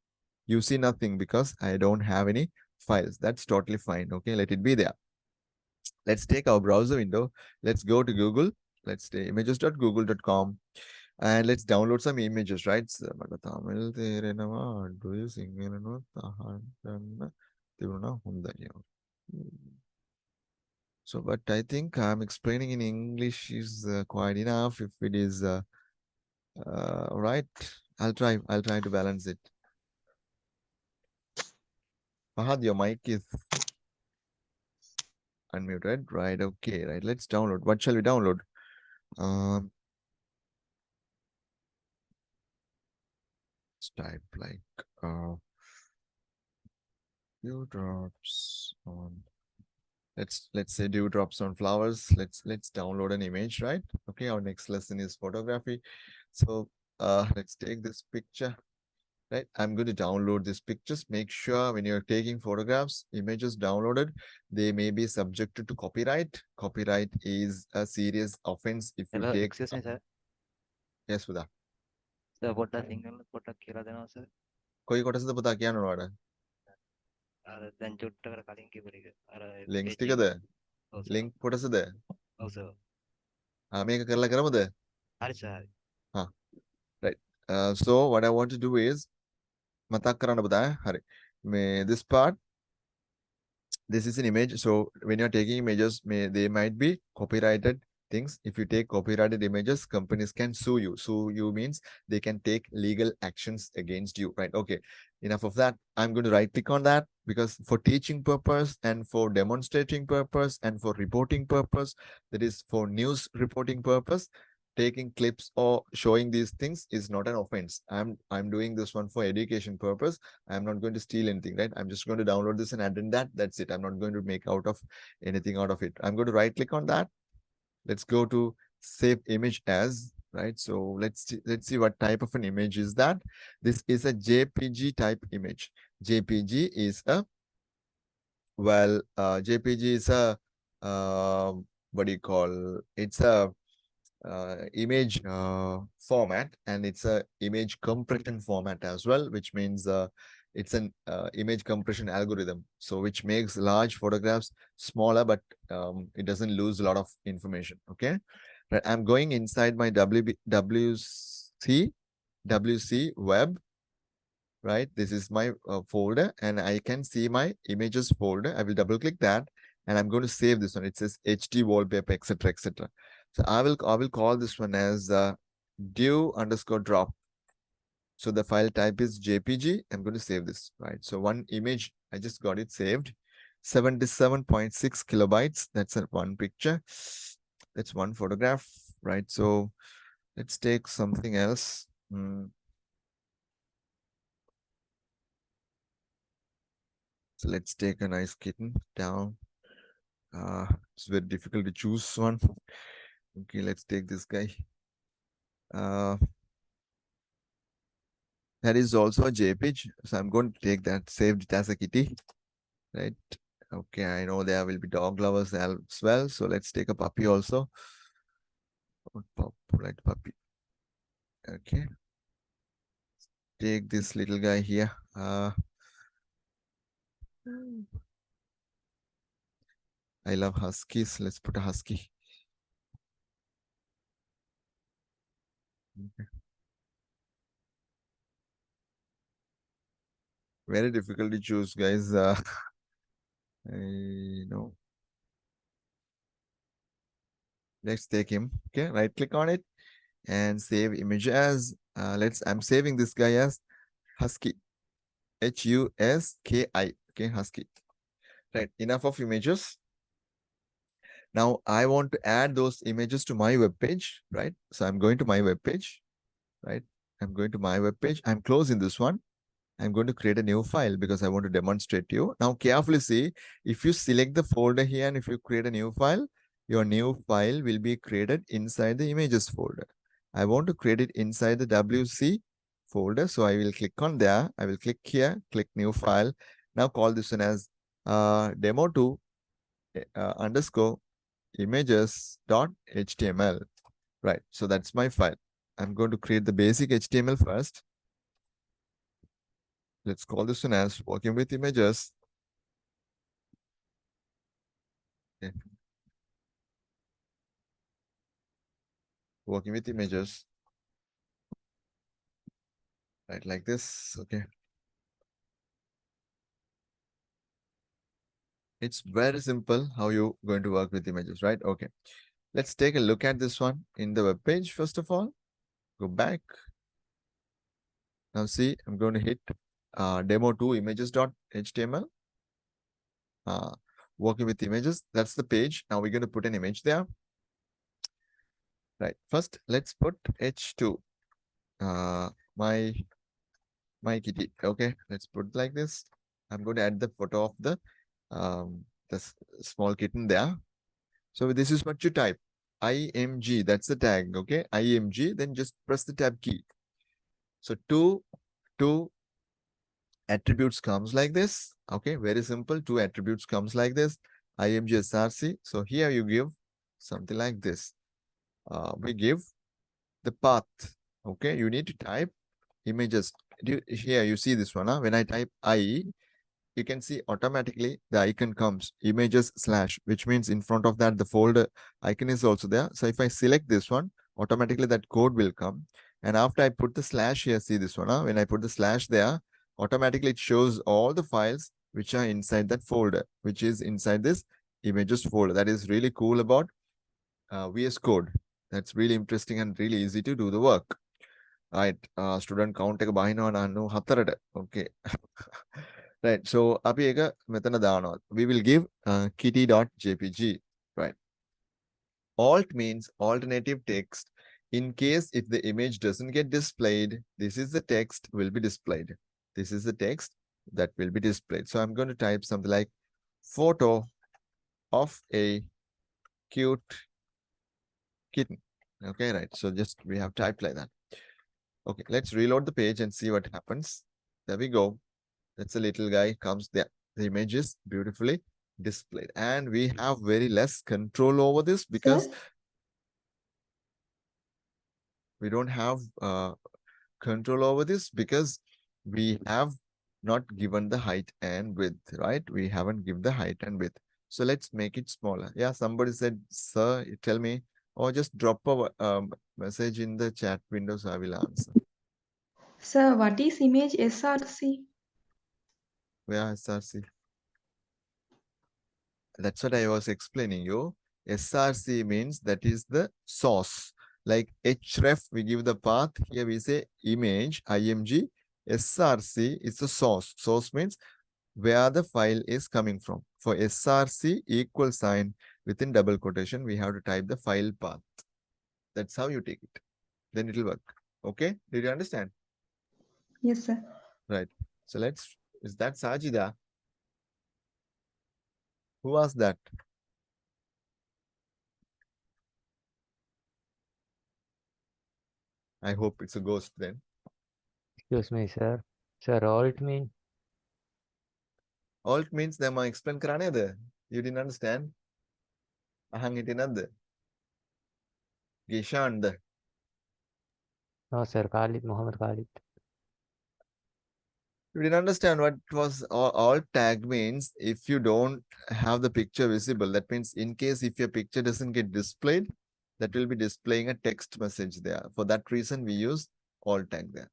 you see nothing because I don't have any files. That's totally fine. Okay, let it be there. Let's take our browser window. Let's go to Google. Let's say images.google.com. And let's download some images, right? So, but I think I'm explaining in English is quite enough. If it is right, I'll try to balance it. Fahad, your mic is unmuted, right? Okay, right. Let's download. What shall we download? Type like dewdrops on, let's say dewdrops on flowers. Let's download an image, right? Okay, our next lesson is photography. So let's take this picture, right? I'm going to download these pictures. Make sure when you're taking photographs, images downloaded, they may be subjected to copyright. Copyright is a serious offense if you take. Excuse me, sir. Yes, Sudha. පොඩ්ඩක් සිංහල පොඩ්ඩක් කියලා දෙනවා sir. කොයි කොටසද පුතා කියන්න ඕනවාට? අර දැන් චුට්ටකට කලින් කියපු ටික. අර ලින්ක්ස් page ටිකද? එක. ඔව් සර්. ලින්ක් කොටසද? ඔව් සර්. මේක කරලා කරමුද? හරි sir. Right. So what I want to do is මතක් කරන්න පුතා. හරි. this part, this is an image. So when you're taking images, they might be copyrighted things. If you take copyrighted images, companies can sue you. Sue you means they can take legal actions against you, right? Okay, enough of that. I'm going to right click on that because for teaching purpose and for demonstrating purpose and for reporting purpose, that is for news reporting purpose, taking clips or showing these things is not an offense. I'm doing this one for education purpose. I'm not going to steal anything, right? I'm just going to download this and add in that. That's it. I'm not going to make out of anything out of it. I'm going to right click on that. Let's go to save image as, right? So let's see what type of an image is that. This is a JPG type image. JPG is a, well, JPG is a, what do you call, it's a image format, and it's a image compression format as well, which means it's an image compression algorithm, so which makes large photographs smaller, but it doesn't lose a lot of information. Okay, right. I'm going inside my WC web, right? This is my folder, and I can see my images folder. I will double click that, and I'm going to save this one. It says HD wallpaper, etc., etc. So I will call this one as dew_drop. So the file type is JPG. I'm going to save this, right? So one image, I just got it saved, 77.6 kilobytes. That's one picture. That's one photograph, right? So let's take something else. So let's take a nice kitten down. It's very difficult to choose one. Okay, let's take this guy. That is also a JPEG. So I'm going to take that, saved it as a kitty, right? Okay, I know there will be dog lovers as well. So let's take a puppy also. Right, puppy. Okay. Take this little guy here. I love huskies. Let's put a husky. Okay. Very difficult to choose, guys. I know. Let's take him. Okay, right click on it and save image as. I'm saving this guy as husky. HUSKI. Okay, husky. Right, enough of images. Now I want to add those images to my web page, right? So I'm going to my web page, right? I'm going to my web page. I'm closing this one. I'm going to create a new file because I want to demonstrate to you. Now carefully see, if you select the folder here and if you create a new file, your new file will be created inside the images folder. I want to create it inside the WC folder. So I will click on there. I will click here, click new file. Now call this one as demo2 underscore images.html. Right. So that's my file. I'm going to create the basic HTML first. Let's call this one as working with images. Okay. Working with images. Right, like this. Okay. It's very simple how you're going to work with images, right? Okay. Let's take a look at this one in the web page. First of all, go back. Now see, I'm going to hit demo2 images.html. Working with images. That's the page. Now we're going to put an image there. Right. First, let's put H2. My kitty. Okay. Let's put it like this. I'm going to add the photo of the small kitten there. So this is what you type. IMG. That's the tag. Okay. IMG. Then just press the tab key. So two attributes comes like this. Okay, very simple. Two attributes comes like this. IMG SRC. So here you give something like this. We give the path. Okay, you need to type images. Here you see this one. When I type I, you can see automatically the icon comes images slash, which means in front of that the folder icon is also there. So if I select this one, automatically that code will come. And after I put the slash here, see this one. When I put the slash there, automatically it shows all the files which are inside that folder, which is inside this images folder. That is really cool about VS Code. That's really interesting and really easy to do the work. Right, student count එක බහිනවා නන්නු 4ට. Okay. Right, so අපි එක මෙතන දානවා. We will give kitty.jpg. Right. Alt means alternative text. In case if the image doesn't get displayed, this is the text will be displayed. This is the text that will be displayed. So I'm going to type something like photo of a cute kitten. Okay, right. So just we have typed like that. Okay, let's reload the page and see what happens. There we go. That's a little guy comes there. The image is beautifully displayed. And we have very less control over this because we don't have control over this because we have not given the height and width, right? We haven't given the height and width. So let's make it smaller. Yeah, somebody said, sir, tell me, or just drop a message in the chat window so I will answer. Sir, what is image SRC? Where SRC? That's what I was explaining you. SRC means that is the source. Like href, we give the path. Here we say image, img. SRC is the source. Source means where the file is coming from. For SRC equal sign within double quotation, we have to type the file path. That's how you take it. Then it will work. Okay? Did you understand? Yes, sir. Right. So is that Sajida? Who asked that? I hope it's a ghost then. Excuse me, sir. Sir, alt mean? Alt means them explain කරන්නේද? You didn't understand? අහන් හිටියේ නැද්ද? Gishand. No, sir. Khalid, Muhammad Khalid. You didn't understand what was alt tag means. If you don't have the picture visible, that means in case if your picture doesn't get displayed, that will be displaying a text message there. For that reason, we use alt tag there.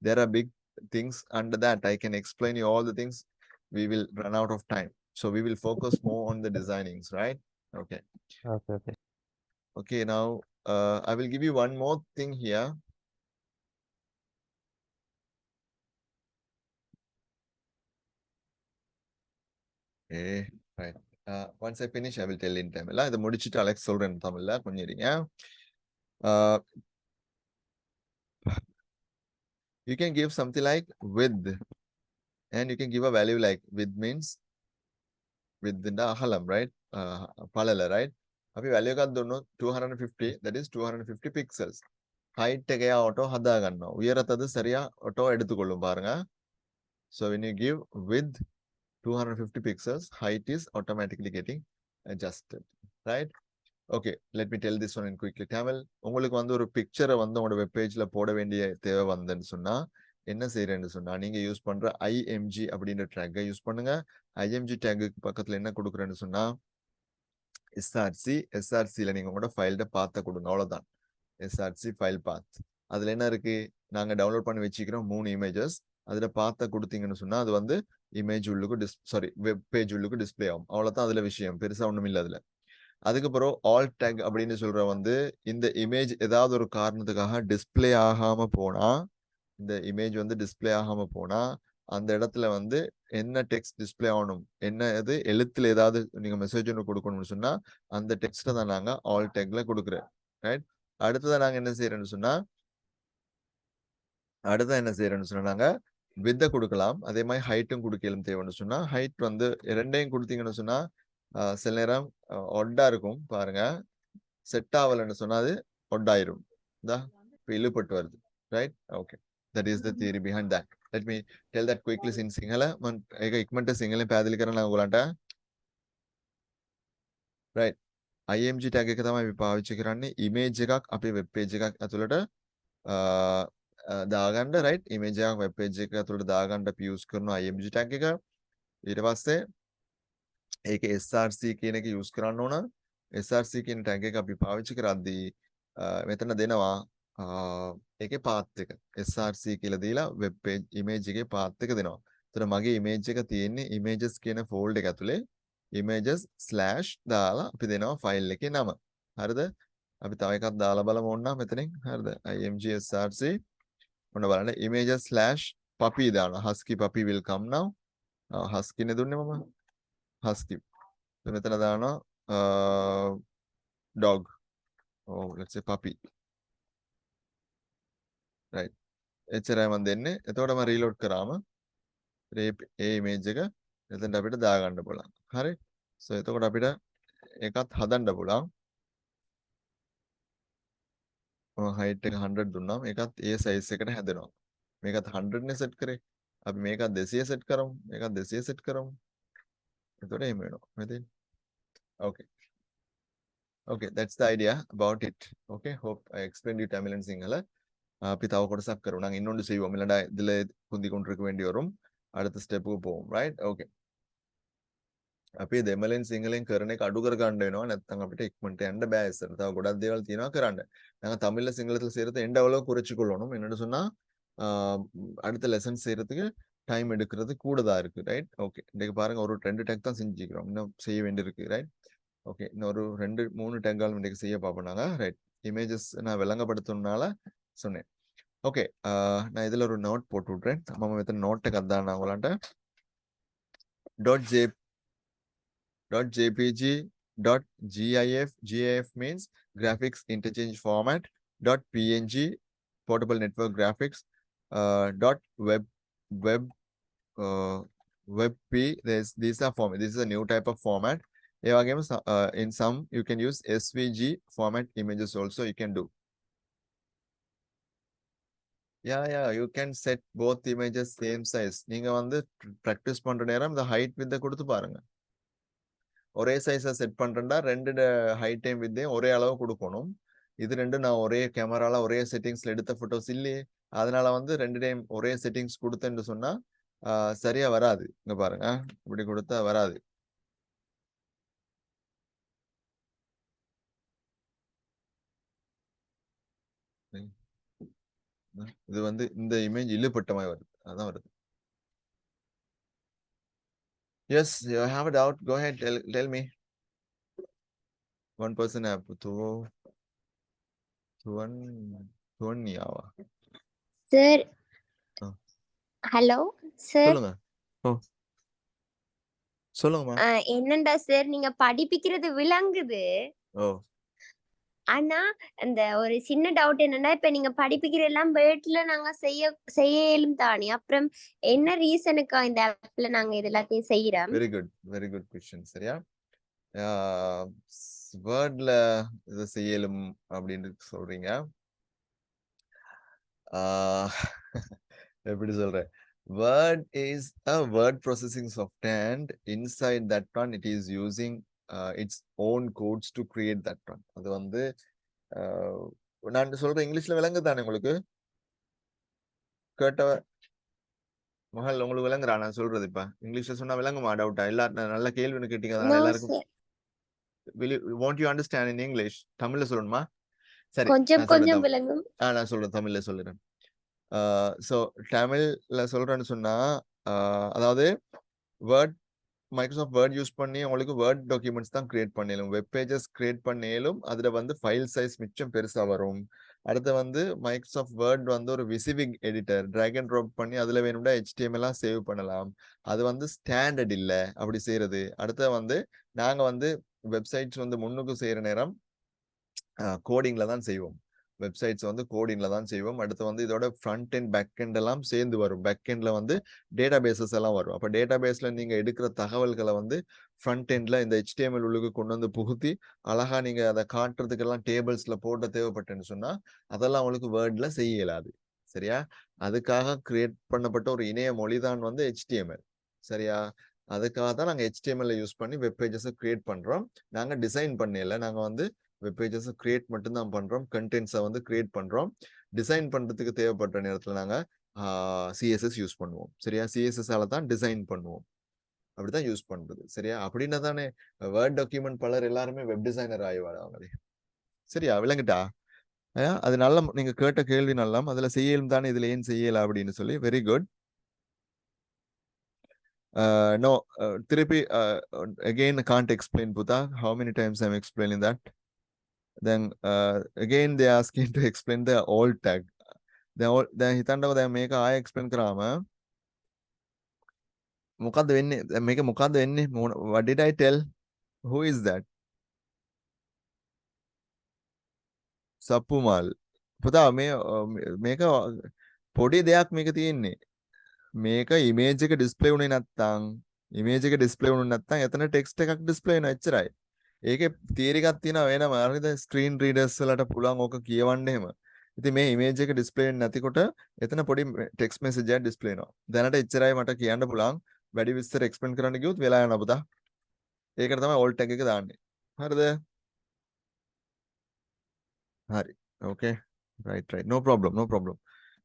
There are big things under that. I can explain you all the things. We will run out of time. So we will focus more on the designings, right? Okay. Okay. Okay, now I will give you one more thing here. Okay, right. Once I finish, I will tell in Tamil. The முடிச்சிட்டு Alex சொல்றேன் தமிழ்ல கொஞ்சம் இருங்க. You can give something like width, and you can give a value like width means width in the ahalam, right? Palala, right? අපි value එකක් දුන්නොත් 250, that is 250 pixels. Height එක auto හදා ගන්නවා. උයරතද சரியா auto எடுத்துக்கொள்ளும் பாருங்க. So when you give width 250 pixels, height is automatically getting adjusted, right? Okay, let me tell this one in quickly. Tamil, உங்களுக்கு வந்து ஒரு picture வந்து உங்களோட வெப் பேஜ்ல போட வேண்டிய தேவை வந்தேன்னு சொன்னா என்ன செய்யறேன்னு சொன்னா நீங்க யூஸ் பண்ற IMG அப்படின்ற ட்ராக்கை யூஸ் பண்ணுங்க. IMG டேகுக்கு பக்கத்துல என்ன கொடுக்குறேன்னு சொன்னா SRCல நீங்க உங்களோட ஃபைல்ட பாத்த கொடுங்க, அவ்வளவுதான். SRC file path. அதுல என்ன இருக்கு, நாங்க டவுன்லோட் பண்ணி வச்சுக்கிறோம் 3 இமேஜஸ். அதுல பார்த்த கொடுத்தீங்கன்னு சொன்னா அது வந்து இமேஜ் உள்ளுக்கு வெப் பேஜ் உள்ளுக்கு டிஸ்பிளே ஆகும். அவ்வளவுதான் அதுல விஷயம், பெருசா ஒண்ணும் இல்லை அதுல. அதுக்கப்புறம் ஆல் டேக் அப்படின்னு சொல்ற வந்து இந்த இமேஜ் ஏதாவது ஒரு காரணத்துக்காக டிஸ்பிளே ஆகாம போனா, இந்த இமேஜ் வந்து டிஸ்பிளே ஆகாம போனா அந்த இடத்துல வந்து என்ன டெக்ஸ்ட் டிஸ்பிளே ஆகணும், என்ன இது எழுத்துல ஏதாவது நீங்க மெசேஜ் ஒன்று கொடுக்கணும்னு சொன்னா அந்த டெக்ஸ்ட்டை தான் நாங்க ஆல் டேக்ல கொடுக்குறோம், ரைட்? அடுத்ததான் நாங்க என்ன செய்யறோம்னு சொன்னா நாங்க வித்த கொடுக்கலாம். அதே மாதிரி ஹைட்டும் கொடுக்கலாம் தேவைன்னு சொன்னா. ஹைட் வந்து ரெண்டையும் கொடுத்தீங்கன்னு சொன்னா சில நேரம் ஒட்டா இருக்கும் பாருங்க, செட் ஆகலன்னு சொன்னா அது ஒட்டாயிரும், இழுப்பட்டு வருது, right? Okay, that is the theory behind that. Let me tell that quickly in Sinhala. ඒක ඉක්මනට සිංහලෙන් පැහැදිලි කරන්න ඔයගලන්ට. right, IMG tag එක තමයි අපි පාවිච්චි කරන්නේ image එකක් අපේ web page එකක් ඇතුළට දාගන්න right image එකක් web page එක ඇතුළට දාගන්න අපි use කරනවා img tag එක. ඊට පස්සේ ඒකේ src කියන එක use කරන්න ඕන. src කියන tag එක අපි පාවිච්චි කරද්දී මෙතන දෙනවා ඒකේ path එක. src කියලා දීලා web page image එකේ path එක දෙනවා. එතන මගේ image එක තියෙන්නේ images කියන folder එක ඇතුලේ images/ දාලා අපි දෙනවා file එකේ නම. හරිද? අපි තව එකක් දාලා බලමු ඕන නම් මෙතනින්. හරිද? img src ඔන්න බලන්න images/puppy දානවා. husky puppy will come now. husky නේ දුන්නේ මම. husky. මෙතන දානවා dog. let's say puppy. right. එච්චරයි මම දෙන්නේ. එතකොට මම reload කරාම ඒ image එක එතනට අපිට දාගන්න පුළුවන්. හරි? so එතකොට අපිට ඒකත් හදන්න පුළුවන්. height එක 100 දුන්නාම ඒකත් ඒ size එකට හැදෙනවා. මේකත් 100 නේ set කරේ. අපි මේකත් 200 set කරමු. මේකත් 200 set කරමු. එතකොට එහෙම වෙනවා. මෙතෙන්. okay. Okay, that's the idea about it. Okay, hope I explained you Tamil and Sinhala. අපි තව කොටසක් කරමු. නම් இன்னொன்று செய்வோம். இல்லடா இதுல குந்தி கொண்டிருக்க வேண்டி வரும். அடுத்த ஸ்டெப்புக்கு போவோம். right? okay. අපි දෙමළෙන් සිංහලෙන් කරන එක අඩු කර ගන්න වෙනවා. නැත්නම් අපිට ඉක්මනට යන්න බෑ ඉස්සර. තව ගොඩක් දේවල් තියෙනවා කරන්න. நாங்க தமிழ்ல சிங்களத்துல செய்யறது எந்த அளவு குறைச்சிக்கொள்ளணும். என்னன்னு சொன்னா அடுத்த லெசன் செய்யறதுக்கு டைம் எடுக்கிறது கூடதா இருக்கு. ரைட்? ஓகே. இன்னைக்கு பாருங்க ஒரு 2 டேக் தான் செஞ்சுக்கிறோம். இன்னும் செய்ய வேண்டியிருக்கு. ரைட்? ஓகே. இன்னும் ஒரு 2-3 டேக்கால் இன்னைக்கு செய்ய பார்ப்போம் நாங்க. ரைட். இமேஜஸ் நான் விளங்கப்படுத்தணும்னால சொன்னேன். ஓகே. நான் இதுல ஒரு நோட் போட்டு விட்றேன். நம்ம මෙතන நோட் එකක් දාන්න ඔයගලන්ට. .jpg .gif gif means graphics interchange format .png portable network graphics .webp these are format. This is a new type of format. In some you can use svg format images also you can do. Yeah, you can set both images same size. நீங்க வந்து practice பண்ற நேரம் the height width கொடுத்து பாருங்க. ஒரே சைஸை set பண்றேன்டா 2 height time வித்தையும் ஒரே அளவு கொடுக்கணும். இது ரெண்டு நான் ஒரே கேமரால ஒரே செட்டிங்ஸ்ல எடுத்த போட்டோஸ் இல்லையே. அதனால வந்து 2 டைம் ஒரே செட்டிங்ஸ் கொடுத்தேன்னு சொன்னா சரியா வராது. இங்க பாருங்க. இப்படி கொடுத்தா வராது. இது வந்து இந்த இமேஜ் இழுபட்ட மாதிரி வருது. அதான் வருது. Yes, you have a doubt. Go ahead. Tell me. One person have to one yawa. Sir. Hello, sir. சொல்லுங்க. சொல்லுங்கம்மா. என்னண்டா சார் நீங்க படிப்பிக்கிறது விளங்குது. ஆனா அந்த ஒரு சின்ன டவுட் என்னன்னா இப்ப நீங்க படிப்பிக்கிற எல்லாம் வேர்ட்ல நாங்க செய்யலும் தானே. அப்புறம் என்ன ரீசனுக்கா இந்த ஆப்ல நாங்க இது எல்லாத்தையும் செய்யறோம்? Very good question. சரியா? வேர்ட்ல இது செய்யலும் அப்படின்னு சொல்றீங்க. எப்படி சொல்றேன்? Word is a word processing software and inside that one it is using its own codes to create that one. அது வந்து நான் சொல்ற இங்கிலீஷ்ல விளங்குதானே உங்களுக்கு? கேட்டவ மகள் உங்களுக்கு விளங்குறா நான் சொல்றது? இப்ப இங்கிலீஷ்ல சொன்னா விளங்குமா? டவுட்டா? எல்லாரும் நல்ல கேள்வின்னு கேட்டீங்க. அதனால எல்லாருக்கும் won't you understand in English? தமிழ்ல சொல்லணுமா? சரி, கொஞ்சம் விளங்கும். நான் சொல்றேன், தமிழ்ல சொல்றேன். so தமிழ்ல சொல்றேன்னு சொன்னா அதாவது வேர்ட் மைக்ரோசாஃப்ட் வேர்ட் யூஸ் பண்ணி உங்களுக்கு வேர்ட் டாக்குமெண்ட்ஸ் தான் கிரியேட் பண்ணலும். வெப் பேஜஸ் கிரியேட் பண்ணலும். அதுல வந்து ஃபைல் சைஸ் மிச்சம் பெருசா வரும். அடுத்து வந்து மைக்ரோசாஃப்ட் வேர்ட் வந்து ஒரு விசிவிக் எடிட்டர் டிராக் அண்ட் ட்ராப் பண்ணி அதுல வேணும்னா HTML சேவ் பண்ணலாம். அது வந்து ஸ்டாண்டர்ட் இல்ல அப்படி செய்யறது. அடுத்து வந்து நாங்க வந்து வெப்சைட்ஸ் வந்து முன்னுக்கு செய்யற நேரம் கோடிங்ல தான் செய்வோம். வெப்சைட்ஸ் வந்து கோடிங்ல தான் செய்வோம். அடுத்து வந்து இதோட ஃப்ரண்ட் அண்ட் பேக் எண்ட் எல்லாம் சேர்ந்து வரும். பேக் எண்ட்ல வந்து டேட்டா பேசஸ் எல்லாம் வரும். அப்ப டேட்டா பேஸ்ல நீங்க எடுக்கிற தகவல்களை வந்து ஃப்ரண்ட் எண்ட்ல இந்த HTML உள்ளுக்கு கொண்டு வந்து புகுத்தி அழகா நீங்க அதை காட்டுறதுக்கெல்லாம் டேபிள்ஸ்ல போட்ட தேவைப்பட்டேன்னு சொன்னா அதெல்லாம் உங்களுக்கு வேர்ட்ல செய்ய இயலாது. சரியா? அதுக்காக கிரியேட் பண்ணப்பட்ட ஒரு இணைய மொழி தான் வந்து HTML. சரியா? அதுக்காக தான் நாங்க HTML யூஸ் பண்ணி வெப் பேஜஸ் கிரியேட் பண்றோம். நாங்க டிசைன் பண்ணல. நாங்க வந்து வெப் பேஜஸ் கிரியேட் மட்டும் தான் பண்றோம். கண்டென்ட்ஸை வந்து கிரியேட் பண்றோம். டிசைன் பண்றதுக்கு தேவைப்பட்ட நேரத்துல நாங்க சிஎஸ்எஸ் யூஸ் பண்ணுவோம். சரியா? சிஎஸ்எஸ்ஸால தான் டிசைன் பண்ணுவோம். அப்படிதான் யூஸ் பண்றது. சரியா? அப்படின்னா தானே வேர்ட் டாக்குமெண்ட் பலர் எல்லாருமே வெப் டிசைனர் ஆயிடுவாங்களே. சரியா? விளங்குட்டா? அது நல்ல நீங்க கேட்ட கேள்வி நல்லா. அதுல செய்யலும் தானே, இதுல ஏன் செய்யல அப்படின்னு சொல்லி. Very good. No, திருப்பி again I can't explain, Buddha. How many times I'm explaining that? Then again they asking to explain the alt tag. Then හිතන්නකෝ දැන් මේක ආයෙ explain කරාම මොකද්ද වෙන්නේ? දැන් මේක මොකද්ද වෙන්නේ? What did I tell? Who is that? සප්පුමල්. පුතා මේක පොඩි දෙයක් මේක තියෙන්නේ. මේක ඉමේජ් එක ඩිස්ප්ලේ වුණේ නැත්තම් එතන ටෙක්ස්ට් එකක් ඩිස්ප්ලේ වෙනවා එච්චරයි. ඒකේ තියරි එකක් තියෙනවා වෙනම. හරිද? ස්ක්‍රීන් රීඩර්ස් වලට පුළුවන් ඕක කියවන්න එහෙම. ඉතින් මේ ඉමේජ් එක ඩිස්ප්ලේ වෙන්නේ නැතිකොට එතන පොඩි ටෙක්ස්ට් මෙසේජ් එකක් ඩිස්ප්ලේ වෙනවා. දැනට එච්චරයි මට කියන්න පුළුවන්. වැඩි විස්තර එක්ස්ප්ලেইন කරන්න ගියොත් වෙලා යනවා පුතා. ඒකට තමයි ඕල්ට් ටැග් එක දාන්නේ. හරිද? හරි. Okay. Right. No problem.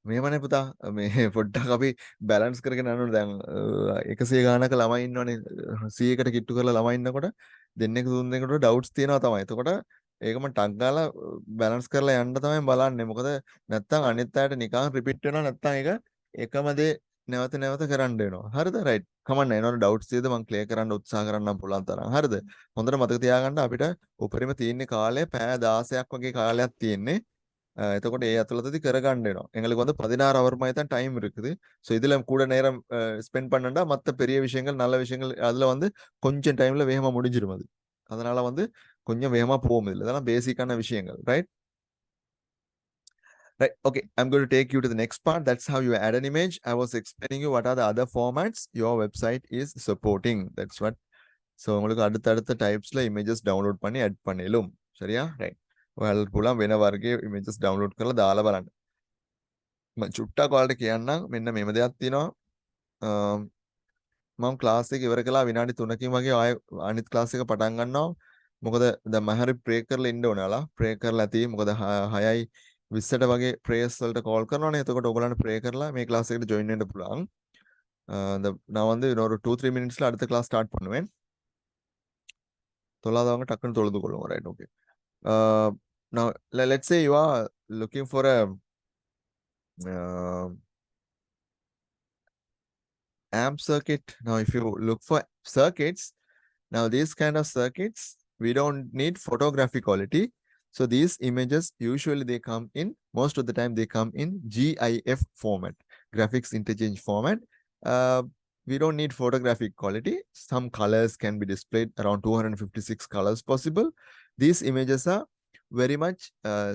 මේමනේ පුතා මේ පොඩ්ඩක් අපි බැලන්ස් කරගෙන යන්න ඕනේ. දැන් 100 ගානක ළමයි ඉන්නවනේ. 100කට කිට්ටු කරලා ළමයි ඉන්නකොට දෙන්නෙක් තුන් දෙනෙකුට ඩවුට්ස් තියෙනවා තමයි. එතකොට ඒකම ටක් ගාලා බැලන්ස් කරලා යන්න තමයි බලන්නේ. මොකද නැත්තම් අනිත් අයට නිකන් රිපීට් වෙනවා. නැත්තම් ඒක එකම දේ නැවත කරන්න වෙනවා. හරිද? රයිට්. කමන්න එනවනේ ඩවුට්ස් තියෙද මම ක්ලියර් කරන්න උත්සාහ කරන්නම් පුළුවන් තරම්. හරිද? හොඳට මතක තියාගන්න අපිට උපරිම තියෙන කාලය පැය 16ක් වගේ කාලයක් තියෙන්නේ. එතකොට ඒ අතුලතදී කරගන්න වෙනවා. எங்களுக்கு வந்து 16 ஹவர் மாதிரி தான் டைம் இருக்குது. ஸோ இதுல கூட நேரம் ஸ்பெண்ட் பண்ணண்டா மற்ற பெரிய விஷயங்கள் நல்ல விஷயங்கள் அதுல வந்து கொஞ்சம் டைம்ல வேகமா முடிஞ்சிரும் அது. அதனால வந்து கொஞ்சம் வேகமா போகும் இதுல. இதெல்லாம் பேசிக்கான விஷயங்கள். Right? Right. Okay. I'm going to take you to the next part. That's how you add an image. I was explaining you what are the other formats your website is supporting. That's what. So உங்களுக்கு அடுத்த டைப்ஸ்ல images download பண்ணி add பண்ணிடலாம். சரியா? Right. ඔයාලට පුළුවන් වෙන වර්ගයේ images download කරලා දාලා බලන්න. මම චුට්ටක් ඔයාලට කියන්නම් මෙන්න මෙහෙම දෙයක් තියෙනවා. මම ක්ලාස් එක ඉවර කළා විනාඩි 3කින් වගේ ආයෙ අනිත් ක්ලාස් එක පටන් ගන්නවා. මොකද දැන් මම හරි ප්‍රේ කරලා ඉන්න ඕනේ ඔයාලා. ප්‍රේ කරලා ඇති. මොකද 6යි 20ට වගේ ප්‍රේයර්ස් වලට කෝල් කරනවානේ. එතකොට ඔයගොල්ලන්ට ප්‍රේ කරලා මේ ක්ලාස් එකට ජොයින් වෙන්න පුළුවන්. நான் வந்து இன்னொரு 2-3 மினிட்ஸ்ல அடுத்த கிளாஸ் ஸ்டார்ட் பண்ணுவேன். தொழாதவங்க டக்குன்னு தொழுது கொள்ளுங்க. Right? Okay. Now let's say you are looking for a amp circuit. Now if you look for circuits, now these kind of circuits we don't need photographic quality. So these images usually they come in, most of the time they come in GIF format, graphics interchange format. We don't need photographic quality. Some colors can be displayed, around 256 colors possible. These images are very much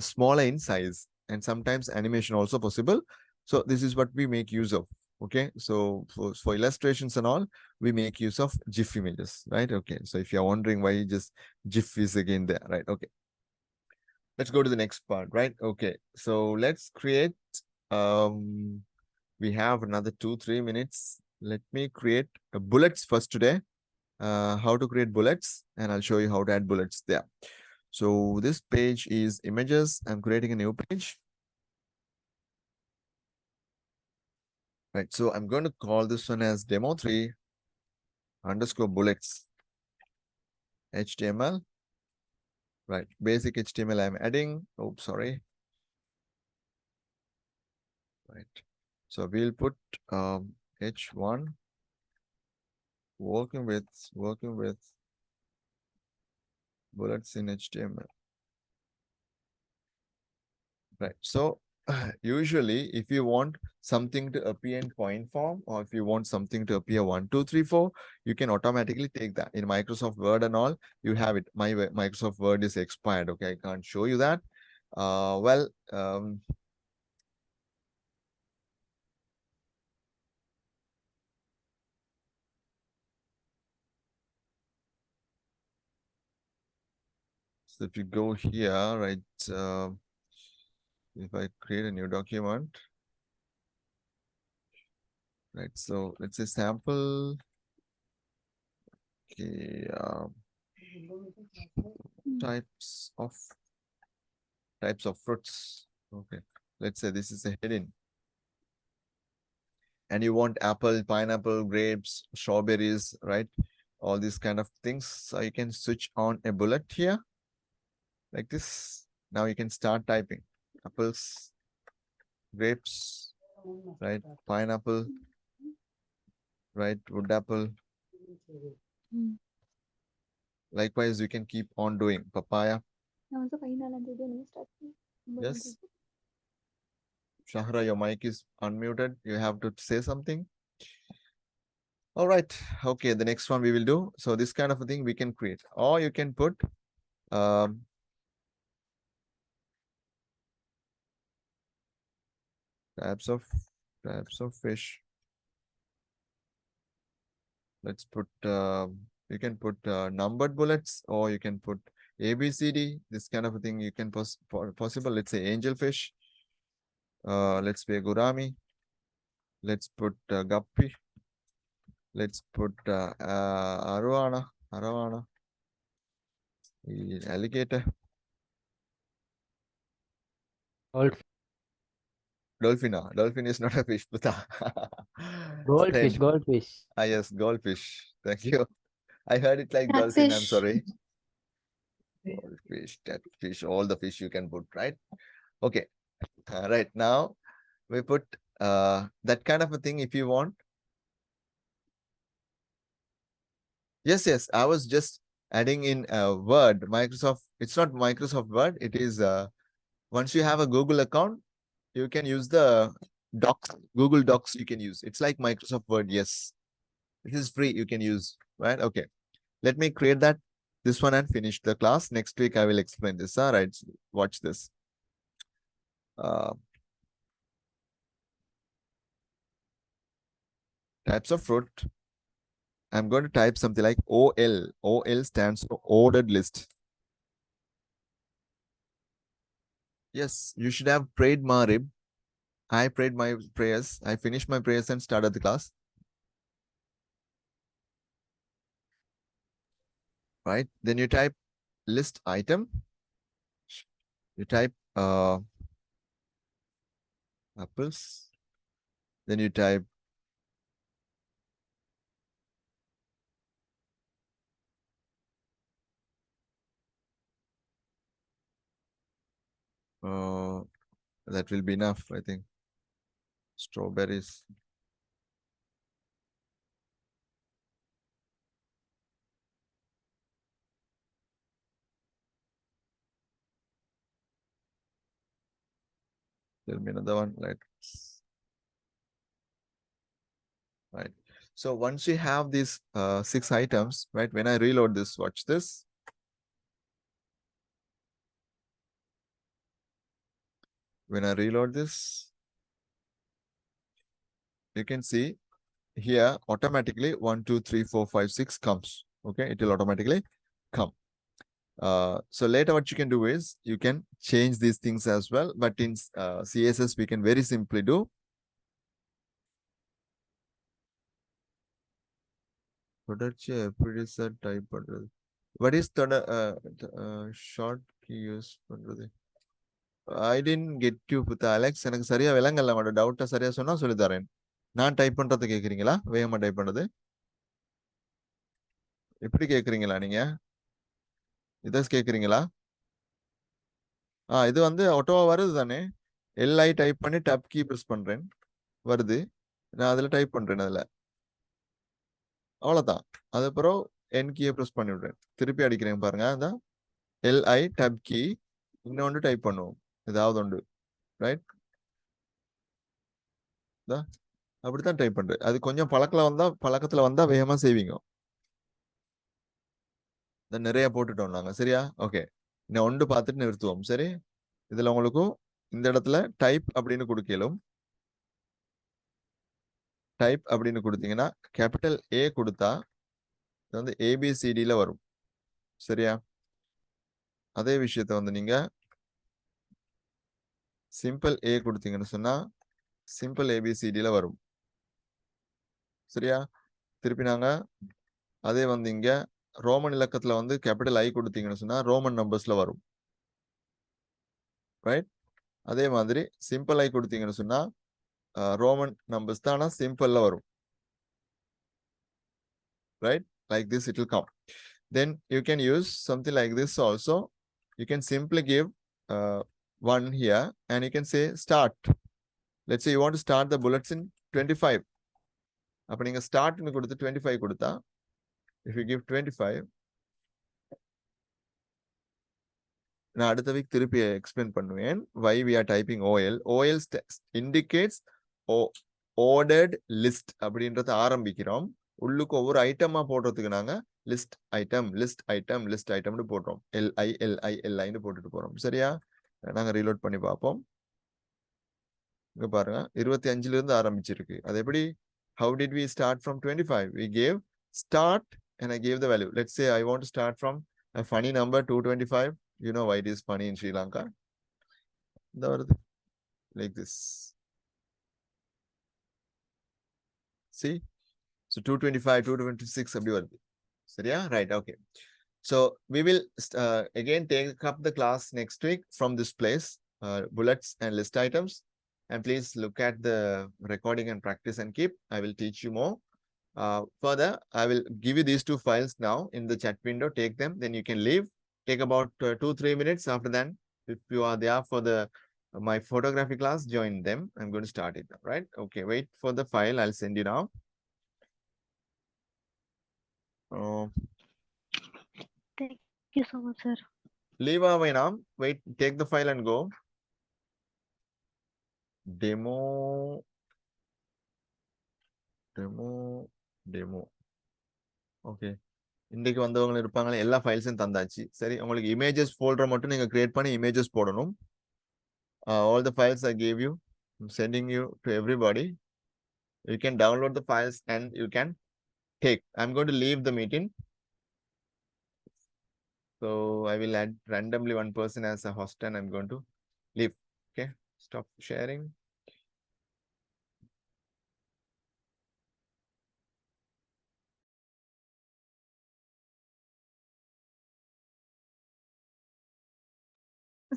smaller in size, and sometimes animation also possible. So this is what we make use of. Okay, so for illustrations and all, we make use of GIF images, right? Okay, so if you're wondering why just GIF is again there, right? Okay, let's go to the next part, right? Okay, so let's create we have another 2-3 minutes. Let me create bullets first today. How to create bullets, and I'll show you how to add bullets there. So this page is images. I'm creating a new page. Right, so I'm going to call this one as demo3_bullets HTML. Right, basic HTML I'm adding. Oops, sorry. Right, so we'll put H1 working with bullets in HTML. Right, so usually if you want something to appear in point form, or if you want something to appear 1, 2, 3, 4, you can automatically take that. In Microsoft Word and all, you have it. My Microsoft Word is expired. Okay, I can't show you that. So if you go here, right, if I create a new document, right, so let's say sample. Okay, types of fruits. Okay, let's say this is a heading, and you want apple, pineapple, grapes, strawberries, right? All these kind of things. So you can switch on a bullet here like this. Now you can start typing apples, grapes, right? Pineapple, right? Wood apple. Likewise, you can keep on doing papaya. Yes. Shahra, your mic is unmuted. You have to say something. All right. Okay. The next one we will do. So this kind of a thing we can create, or you can put types of fish. Let's put you can put numbered bullets, or you can put ABCD. This kind of a thing you can possible. Let's say angelfish. Let's say gurami. Let's put guppy. Let's put arowana. Alligator. Dolphin. Dolphin is not a fish, but Goldfish. yes, goldfish. Thank you. I heard it like dolphin. I'm Catfish. sorry. Goldfish, catfish, all the fish you can put, right? Okay. Right now we put that kind of a thing if you want. Yes. I was just adding in Word. Microsoft. It's not Microsoft Word. It is once you have a Google account, you can use the Docs, Google Docs. You can use. It's like Microsoft Word. Yes, it is free. You can use, right? Okay. Let me create this one and finish the class. Next week I will explain this. All right. Watch this. Types of fruit. I'm going to type something like OL. OL stands for ordered list. Yes, you should have prayed Maghrib. I prayed my prayers. I finished my prayers and started the class. Right? Then you type list item. You type apples. Then you type that will be enough, I think. Strawberries. There'll be another one, right? So once you have these 6 items, right? When I reload this, watch this. When I reload this, you can see here automatically 1, 2, 3, 4, 5, 6 comes. Okay, it will automatically come. So later what you can do is you can change these things as well, but in CSS we can very simply do type. What is the short key use? I didn't get you, Alex. எனக்கு சரியா விளங்கல மாட்ட டவுட்டா சரியா சொன்னா சொல்லி தரேன். நான் டைப் பண்றது கேக்குறீங்களா? வேகமா டைப் பண்ணது. எப்படி கேக்குறீங்களா நீங்க? இத கேக்குறீங்களா? இது வந்து ஆட்டோவா வருது தானே? LI டைப் பண்ணி tab key பிரஸ் பண்றேன். வருது. நான் அதுல டைப் பண்றேன் அதுல. அவ்வளவுதான். அதுக்கப்புறம் N key பிரஸ் பண்ணி விடுறேன். திருப்பி அடிக்கிறேன் பாருங்க. அந்த LI tab key இன்னொன்று டைப் பண்ணுவோம். ஏதாவது ஒன்று. ரைட்? அப்படித்தான் டைப் பண்றேன். அது கொஞ்சம் பழக்கத்துல வந்தா வேகமா செய்வீங்க. நிறைய போட்டுட்டோம் நாங்க. சரியா? ஓகே. இன்னும் ஒன்று பார்த்துட்டு நிறுத்துவோம். சரி? இதுல உங்களுக்கும் இந்த இடத்துல டைப் அப்படின்னு கொடுக்கலும். டைப் அப்படின்னு கொடுத்தீங்கன்னா கேபிட்டல் A கொடுத்தா இது வந்து ABCDல வரும். சரியா? அதே விஷயத்தை வந்து நீங்க சிம்பிள் A கொடுத்தீங்கன்னு சொன்னா சிம்பிள் ABCDல வரும். சரியா? திருப்பி நாங்க அதே வந்து இங்க ரோமன் இலக்கத்துல வந்து கேபிட்டல் ஐ கொடுத்தீங்கன்னு சொன்னா ரோமன் நம்பர்ஸ்ல வரும். ரைட்? அதே மாதிரி சிம்பிள் ஐ கொடுத்தீங்கன்னு சொன்னா ரோமன் நம்பர்ஸ் தான், ஆனா சிம்பிள்ல வரும். Right? Like this it will come. Then you can use something like this also. You can simply give one here and you can say start. Let's say you want to start the bullets in 25. அப்ப நீங்க start னு கொடுத்து 25 கொடுத்தா, if you give 25, நான் அடுத்த week திருப்பி explain பண்ணுவேன் why we are typing OL. OL indicates ordered list அப்படின்றத ஆரம்பிக்கிறோம். உள்ளுக்கு ஒவ்வொரு ஐட்டமா போடுறதுக்கு நாங்க list item list item list ஐட்டம்னு போடுறோம். LI LI LIன்னு போட்டுட்டு போறோம். சரியா? நாங்க ரீலோட் பண்ணி பார்ப்போம். இங்க பாருங்க 25ல இருந்து ஆரம்பிச்சிருக்கு. அது எப்படி? How did we start from 25? We gave start and I gave the value. Let's say I want to start from a funny number 225. You know why it is funny in Sri Lanka? Like this. See? So 225, 226 அப்படி வருது. சரியா? Right, okay. So we will again take up the class next week from this place, bullets and list items. And please look at the recording and practice and keep. I will teach you more. Further, I will give you these two files now in the chat window. Take them, then you can leave. Take about 2-3 minutes. After that, if you are there for the my photography class, join them. I'm going to start it now, right? Okay, wait for the file. I'll send you now. Thank you so much, sir. Leave away now. Wait, take the file and go. Demo. Okay. இன்னைக்கு வந்தவங்க இருப்பாங்களே, எல்லா ஃபைல்ஸும் தந்தாச்சு. சரி, உங்களுக்கு images folder மட்டும் நீங்க create பண்ணி images போடணும். All the files I gave you, I'm sending you to everybody. You can download the files and you can take. I'm going to leave the meeting. So I will add randomly one person as a host and I'm going to leave. Okay, stop sharing.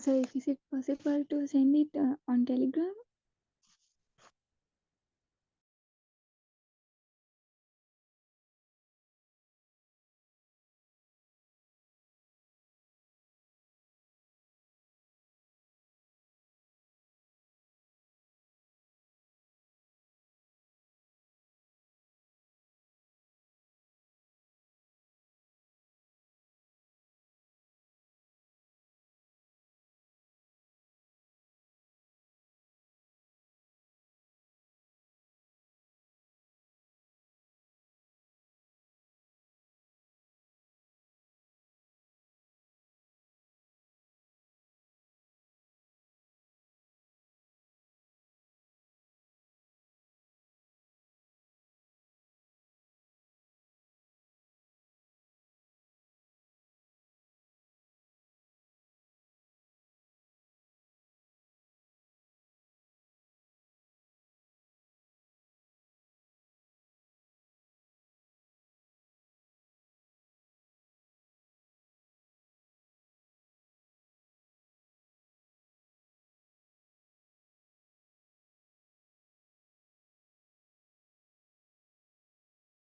So is it possible to send it on Telegram?